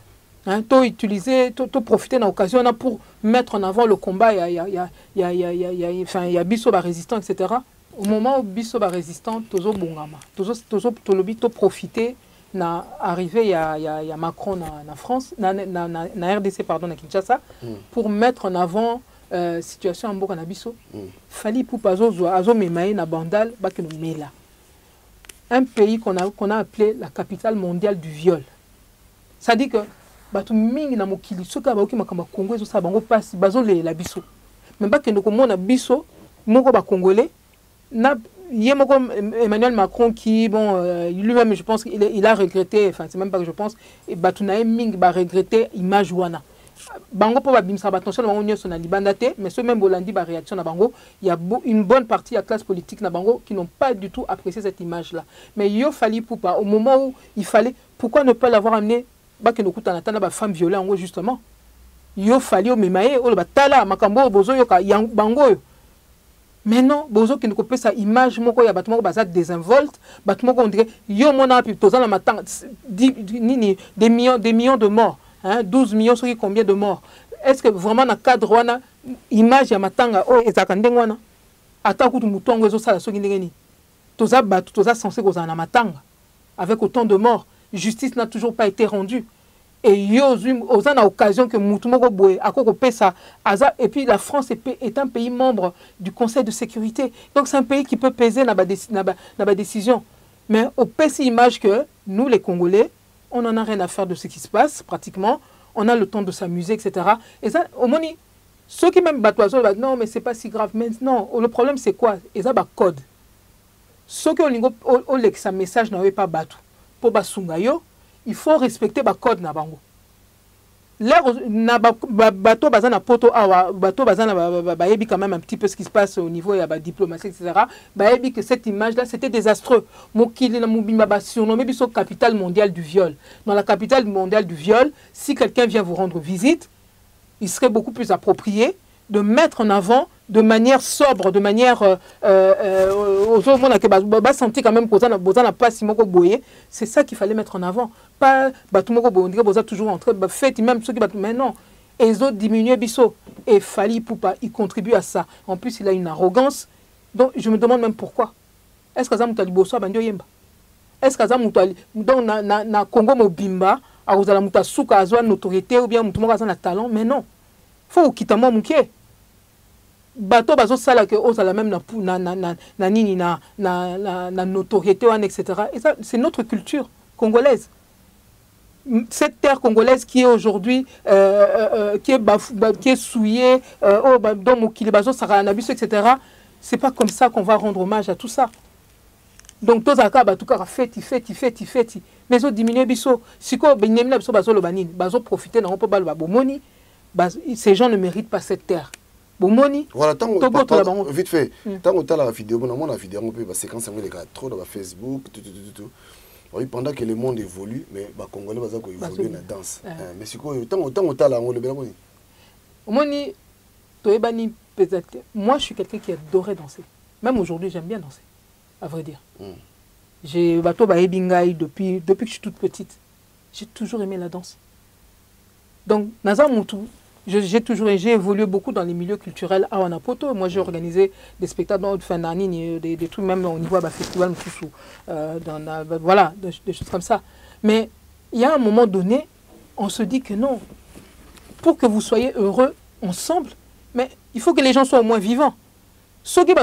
profiter de l'occasion pour mettre en avant le combat, il y a Bisso résistant, etc. Au moment où Bisso résistant, Tozo Bongama, Tozo profiter na arrivé il y a Macron na France, na RDC pardon na Kinshasa, pour mettre en avant situation en Mboka na biso fali pour pas azo memaye na bandal ba que nous mela un pays qu'on a appelé la capitale mondiale du viol. Ça dit que batu mingi na mokili soka ba oki makamba Congo zo sa bango passe bazo la biso même pas que nous komona biso moko ba congolais na yemoko Emmanuel Macron qui bon lui-même je pense qu'il a regretté, enfin c'est même pas que je pense, et batu na mingi ba regretter image wana bango po babimisa batonso na bango nyoso na libanda te, mais ce même bolandi ba réaction na bango, il y a une bonne partie de la classe politique na bango qui n'ont pas du tout apprécié cette image là. Mais yo fali pour pas au moment où il fallait, pourquoi ne pas l'avoir amené ba que no kuta na tana ba femme violée en gros justement. Yo fali o memaye o ba tala makambo bozo yo ka yang bango. Mais non, bozo qui ne coupe sa image moko ya batmo bazat désinvolte, batmo on dirait yo mona pi toza na matanga des millions de morts. Hein, 12 millions, sur combien de morts? Est-ce que vraiment dans le cadre wana image ya matanga o ezakandeng wana ataku tu mutongo ezo sala soki ndengeni toza batu toza censé kozala na matanga avec autant de morts, justice n'a toujours pas été rendue et yo oza na occasion que mutu moko boye akoko pesa aza, et puis la France est un pays membre du Conseil de sécurité, donc c'est un pays qui peut peser na ba décision, mais au pesi image que nous les Congolais on n'en a rien à faire de ce qui se passe, pratiquement. On a le temps de s'amuser, etc. Et ça, au moins, ceux qui même battent oiseaux, non, mais c'est pas si grave. Mais non, le problème, c'est quoi? Et ça, code. Ceux qui ont un message n'avaient pas battu. Pour basungayo, il faut respecter le code na bango. Là, bateau bazana poto awa, bateau bazana baebi quand même un petit peu ce qui se passe au niveau de la diplomatie, etc. Baebi que cette image-là, c'était désastreux. Mokili na mubimba ba surnommé biso capitale mondiale du viol. Dans la capitale mondiale du viol, si quelqu'un vient vous rendre visite, il serait beaucoup plus approprié de mettre en avant de manière sobre, de manière sentir quand même c'est ça qu'il fallait mettre en avant. Pas toujours entrer, fait même ceux qui mais non. Et les autres diminuer biso. Et Fali Poupa, il contribue à ça. En plus, il a une arrogance. Donc, je me demande même pourquoi. Est-ce que ça m'a bosso bandio yemba? Est-ce que ça m'a donc na Congo mobimba, a uzala muta suka azwa notoriété ou bien mutumoka za na talent, mais non. Faut quitter moi muké. Bateau bazo sala que ozala même na notoriété etc. Et ça c'est notre culture congolaise. cette terre congolaise qui est aujourd'hui qui est souillée, dans Mokilibazo, Saranabiso, etc. C'est pas comme ça qu'on va rendre hommage à tout ça. Donc, tous les tout cas, fait. Mais ils ont diminué biso. Si quoi, ils ont profité d'un peu de bomoni. Ces gens ne méritent pas cette terre. Bomoni. Voilà, vite fait. Tant que tu as la vidéo, la vidéo, on peut séquencer les gars trop dans Facebook, tout. Oui, pendant que le monde évolue, mais les Congolais vont évoluer dans la danse. Mais c'est quoi, tant que tu as la moi, je suis quelqu'un qui adorait danser. Même aujourd'hui, j'aime bien danser, à vrai dire. J'ai depuis que je suis toute petite. J'ai toujours aimé la danse. Donc, j'ai évolué beaucoup dans les milieux culturels à Wanapoto. Moi, j'ai organisé des spectacles de fin d'année, des trucs même au niveau d'un festival, voilà, des choses comme ça. Mais il y a un moment donné, on se dit que non, pour que vous soyez heureux ensemble, mais il faut que les gens soient au moins vivants. Ceux qui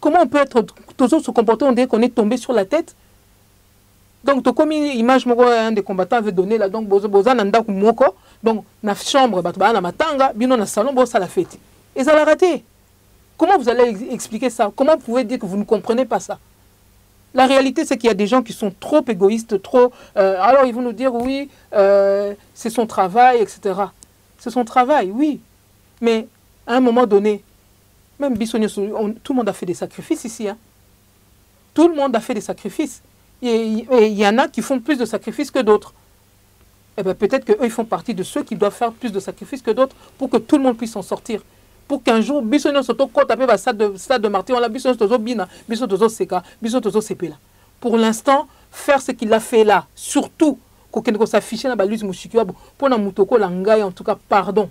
comment on peut être toujours se comporter on dirait qu'on est tombé sur la tête. Donc comme image un des combattants avait donné là, donc boza nanda kumoko, donc na chambre na matanga bino na salon boza la fête et ça l'a raté. Comment vous allez expliquer ça? Comment vous pouvez dire que vous ne comprenez pas ça? La réalité, c'est qu'il y a des gens qui sont trop égoïstes, trop... alors, ils vont nous dire, oui, c'est son travail, etc. C'est son travail, oui. Mais à un moment donné, même Bissonio, tout le monde a fait des sacrifices ici. Hein. Tout le monde a fait des sacrifices. Et il y en a qui font plus de sacrifices que d'autres. Eh bien, peut-être qu'eux, ils font partie de ceux qui doivent faire plus de sacrifices que d'autres pour que tout le monde puisse s'en sortir. Pour qu'un jour, Bissonio Soto Côte appelle stade de Martyr, on l'a Bissonio Soto Bina, Bissonio Soto Seka, Bissonio Soto Sepela. Pour l'instant, faire ce qu'il a fait là, surtout, qu'on s'affiche dans la lutte Mouchikiwabo, pour la Moutoko Langaï, en tout cas, pardon.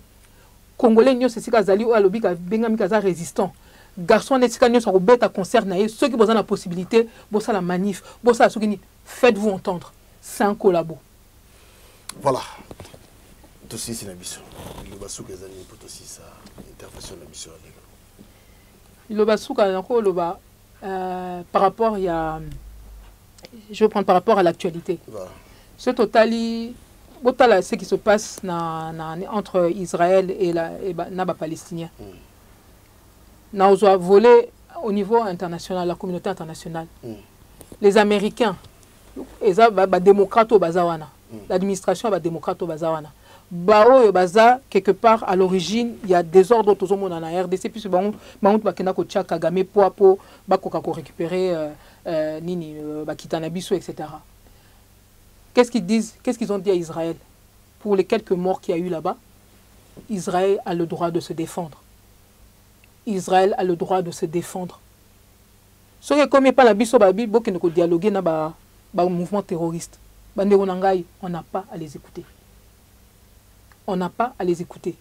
Congolais, nous, c'est ce qu'ils ont dit, Bengami Kaza résistant. Garçon, nous sont bêtes à concert, ceux qui ont la possibilité, bossa la manif, bossa la soukini, faites-vous entendre. C'est un collabo. Voilà. Tout aussi, c'est la mission. Le bassouk est allé pour aussi ça. Intervention de la mission. Le bassouk, par rapport, il y a... Je vais prendre par rapport à l'actualité. Voilà. Ce total, ce qui se passe entre Israël et les Palestiniens. Nous avons volé au niveau international, la communauté internationale. Les Américains, les démocrates au Bazawana. L'administration est démocrate au Bazawana. Bao baza quelque part à l'origine il y a des ordres tout le monde en RDC puis bangout bakena ko tcha Kagame po bakoka ko récupérer nini bakitana biso etc. Qu'est-ce qu'ils disent? Qu'est-ce qu'ils ont dit à Israël? Pour les quelques morts qu'il y a eu là-bas, Israël a le droit de se défendre. Israël a le droit de se défendre. Ce qui est comme pas la biso babi bokena ko dialoguer na ba mouvement terroriste. Bande onangai, on n'a pas à les écouter. On n'a pas à les écouter.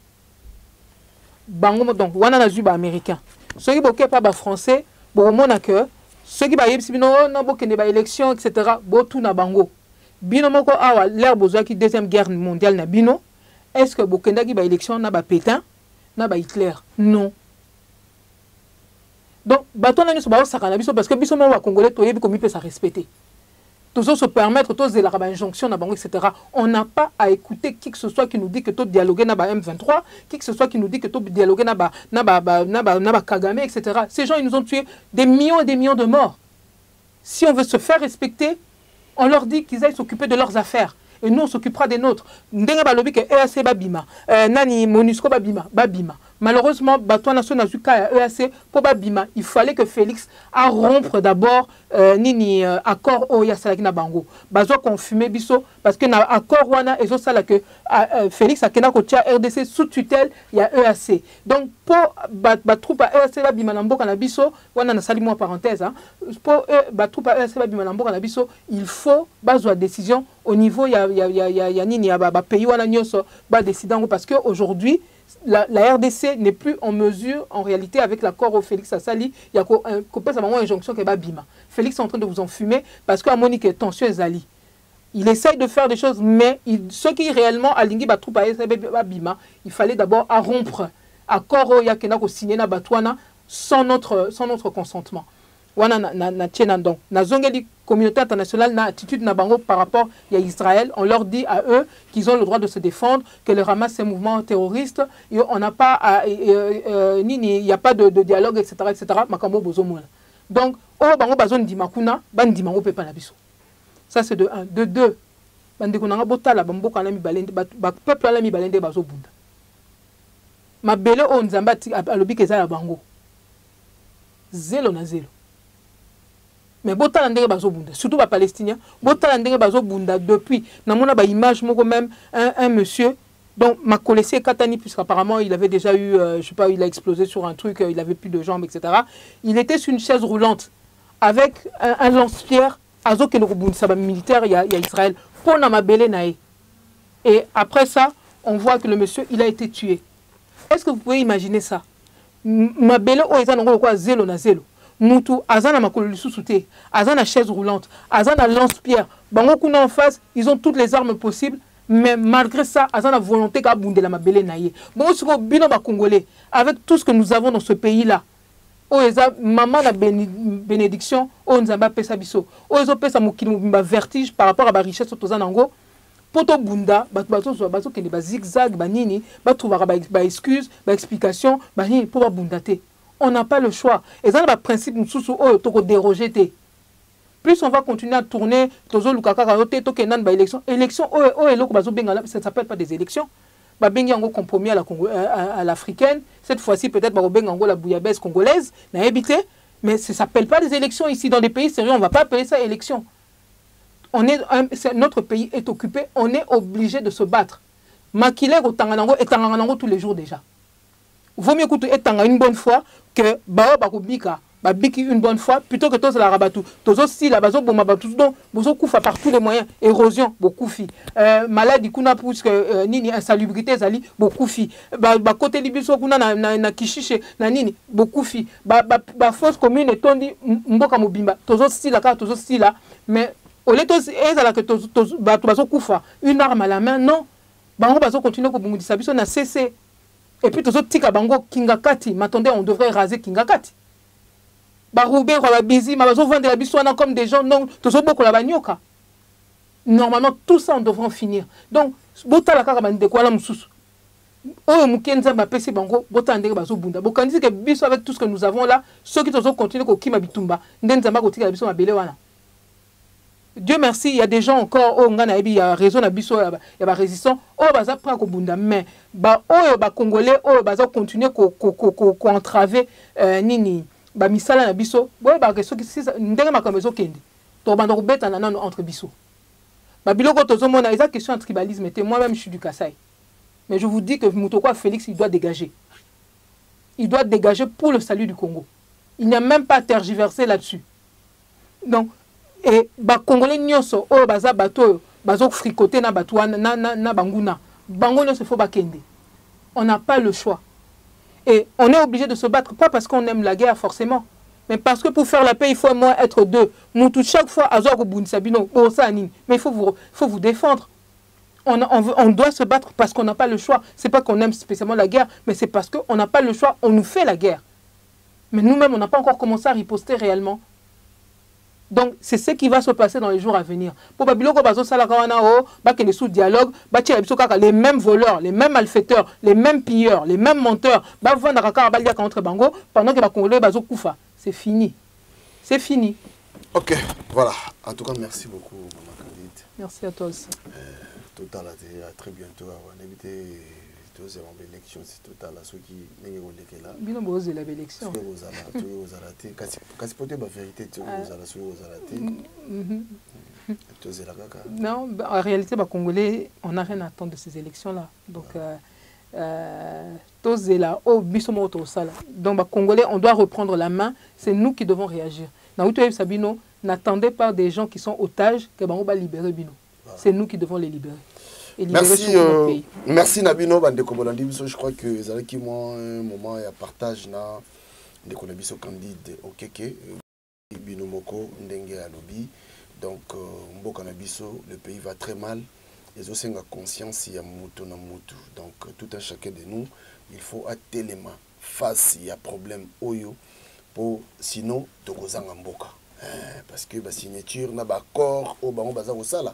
Donc, on a un américain. Ceux qui ne sont pas français, ceux qui ont des élections, etc., tout na bango. Bino moko awa l'air besoin qui deuxième guerre mondiale na bino. Est-ce que Bokenda qui ba élection na ba Pétain, na ba Hitler? Non. Donc, bato na nyoso ba sakana biso parce que biso mo wa congolais to yebi komi peut sa respecter. Tous se permettre, tous de la injonction, etc. On n'a pas à écouter qui que ce soit qui nous dit que tout dialoguer n'a pas M23, qui que ce soit qui nous dit que tout dialoguer n'a pas Kagame, etc. Ces gens, ils nous ont tué des millions et des millions de morts. Si on veut se faire respecter, on leur dit qu'ils aillent s'occuper de leurs affaires. Et nous, on s'occupera des nôtres. Ndenga balobi que EAC babima, nani Monusco babima. Malheureusement, Batouana Sonazuka EAC pour babima. Il fallait que Félix a rompre d'abord nini accord au Yasalakina Bango. Bazo confirmé biso parce que na accord wana ezo sala que Félix a kena kotia RDC sous tutelle il y a EAC. Donc pour batroupe EAC babima na mboka na biso wana na sali moi parenthèse hein. Pour batroupe EAC babima na mboka na biso, il faut bazo décision au niveau ya nini ya ba pays wana nyoso ba décidant parce que aujourd'hui la RDC n'est plus en mesure, en réalité, avec l'accord au Félix Assali, il y a une injonction qui est Babima. Félix est en train de vous enfumer parce qu'à Monique est tension Zali. Il essaye de faire des choses, mais ce qui réellement a l'ingui batroupa Babima, il fallait d'abord rompre accord au Yakena ko signé na Batouana sans notre consentement. Wana na tchena donc na zongeli communauté internationale n'a attitude n'a bango par rapport à Israël. On leur dit à eux qu'ils ont le droit de se défendre, que le Hamas c'est un mouvement terroriste, et on n'a pas, il n'y a pas de dialogue, etc., etc. Makambo bozomona. Donc, oh bango bazon di makuna, ban di mango pepa na biso. Ça c'est de 1. De 2, bande konanga botala bambo kana mi balende, peuple ala mi balende bazo bunda. Mabele o nzamba alobi keza la bango. Zéro na zéro. Mais botala ndenge bazo bunda, surtout ba palestinien, botala ndenge bazo bunda depuis namona ba image moko même un monsieur donc m'a collé Katani puisqu'apparemment il avait déjà eu je sais pas, il a explosé sur un truc, il avait plus de jambes, etc. Il était sur une chaise roulante avec un lance-pierre azo ke le bunda militaire il y a Israël pour na mabele nae. Et après ça, on voit que le monsieur il a été tué. Est-ce que vous pouvez imaginer ça? Mabele o eza nango quoi zéro na zéro. Mutu azana makolo lisusu te, azana chaise roulante, azana lance-pierre. Bango kuna en face, ils ont toutes les armes possibles, mais malgré ça, azana volonté ka bunde la mabele naie. Bon siko bino ba congolais avec tout ce que nous avons dans ce pays-là. O eza maman na bénédiction, o nzamba pesa biso. O ezo pesa mokili mobimba vertige par rapport à ba richesse tozana ngo. Poto bunda, bato kende ba zigzag, ba nini, ba trouvera ba excuse, ba explication, ba nini pour ba bundate. On n'a pas le choix. Et ça, le principe, nous sommes déroger. Plus on va continuer à tourner, élection, ça ne s'appelle pas des élections. Il y a un compromis à l'africaine. Cette fois-ci, peut-être la bouillabaisse congolaise, mais ça ne s'appelle pas des élections ici dans les pays sérieux. On ne va pas appeler ça élection. Notre pays est occupé, on est obligé de se battre. Makile au Tanganango et Tanganango tous les jours déjà. Vaut mieux écouter une bonne fois que Bakobika, Babiki une bonne fois, plutôt que tous la rabatou. Tous aussi la bazo bomba batou donc bozo koufa par tous les moyens, érosion beaucoup fi. Maladie kuna puisque nini insalubrité zali beaucoup fi. Ba côté libiso kuna na kishiche na nini beaucoup fi. Ba force commune et tondi mboka mobimba. Tous aussi la carte tous aussi là mais au lieu tous ezala que tous bazo koufa une arme à la main non. Bango bazo continuer ko bungudisa biso na cessé. Et puis, tous tika bango kingakati, m'attendez, on devrait raser kingakati. Baroubé, Rababizi, Mabazo vendre la bisouana comme des gens, non, tous beaucoup la bagnoka. Normalement, tout ça, on devrait en finir. Donc, bota la carabane de quoi la moussous. Oh, Moukenza m'a pessé bango, bota ande bazo bunda. Bokandi que biso avec tout ce que nous avons là, ceux qui tous continuer ko kima bitumba, ndenzamba ko tika la biso ma belewana. Dieu merci, il y a des gens encore, oh, il y a raison, il y a résistants, oh, baza prend kobunda, mais bah, oh, bah, Congolais, oh, baza continuer ko entraver, nini, bah, misala na biso, ouais, bah, ceux qui, ndenge makamezo kendi, to banda ko beta na nano entre biso. Bah, biloko tozo mona, ils a question de tribalisme, moi-même, je suis du Kasaï. Mais je vous dis que Moutokwa Félix, il doit dégager. Il doit dégager pour le salut du Congo. Il n'y a même pas à tergiverser là-dessus. Donc, et ba congolais nyonso o baza bato bazo fricoter na batwa na banguna bango nyonso faut bakende. On n'a pas le choix et on est obligé de se battre, pas parce qu'on aime la guerre forcément, mais parce que pour faire la paix il faut au moins être deux. Moutou chaque fois azo ko bunisa bino osani, mais il faut vous défendre. On doit se battre parce qu'on n'a pas le choix. C'est pas qu'on aime spécialement la guerre, mais c'est parce qu'on n'a pas le choix, on nous fait la guerre. Mais nous-mêmes on n'a pas encore commencé à riposter réellement. Donc, c'est ce qui va se passer dans les jours à venir. Pour Babiloko, les sous-dialogues, les mêmes voleurs, les mêmes malfaiteurs, les mêmes pilleurs, les mêmes menteurs, pendant que les Congolais, c'est fini. C'est fini. Ok, voilà. En tout cas, merci beaucoup, Maman Candide. Merci à toi aussi. Total, à très bientôt. On évite c'est une élection, c'est total. Ceux qui n'ont pas là. Bien, on va l'élection. Non, en réalité, les Congolais, on n'a rien à attendre de ces élections-là. Donc, donc, les Congolais, on doit reprendre la main. C'est nous qui devons réagir. Sabino, n'attendez pas des gens qui sont otages que on va libérer Bino. C'est nous qui devons les libérer. Merci Nabino Bandeko Bolandi. Je crois que c'est qui moi un moment et un partage na de Konabiso Candide Okeke Bino Moko Ndenge Alobi. Donc Mboka Nabiso, le pays va très mal. Les aussi ont conscience il y a mutu na mutu. Donc tout un chacun de nous, il faut atteler les mains face il y a problème oyo pour sinon tokozanga mboka. parce que la signature n'a pas accord au banc bazar au sala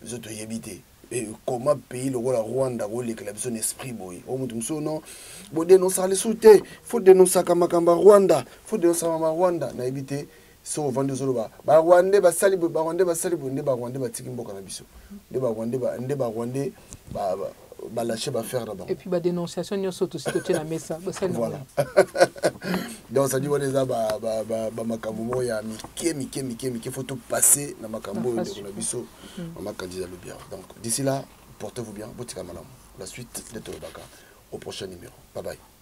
les autres y habiter et comment pays le Rwanda ou les clubs son esprit boy au monde non bon dénoncer les sauter faut dénoncer Kamakamba Rwanda faut dénoncer Rwanda na habiter so vendre zolo ba Rwanda ba sali ba Rwanda ba tiki mboka na biso de ba Rwanda ba lâcher ba faire là-bas et puis ba dénonciation nyo soto si to na mesa ba sali voilà donc ça dit on les a ba makambo ya mike faut tout passer na makambo de na biso on a candidat le bien donc d'ici là portez-vous bien botika malam la suite de Tolobaka au prochain numéro bye bye.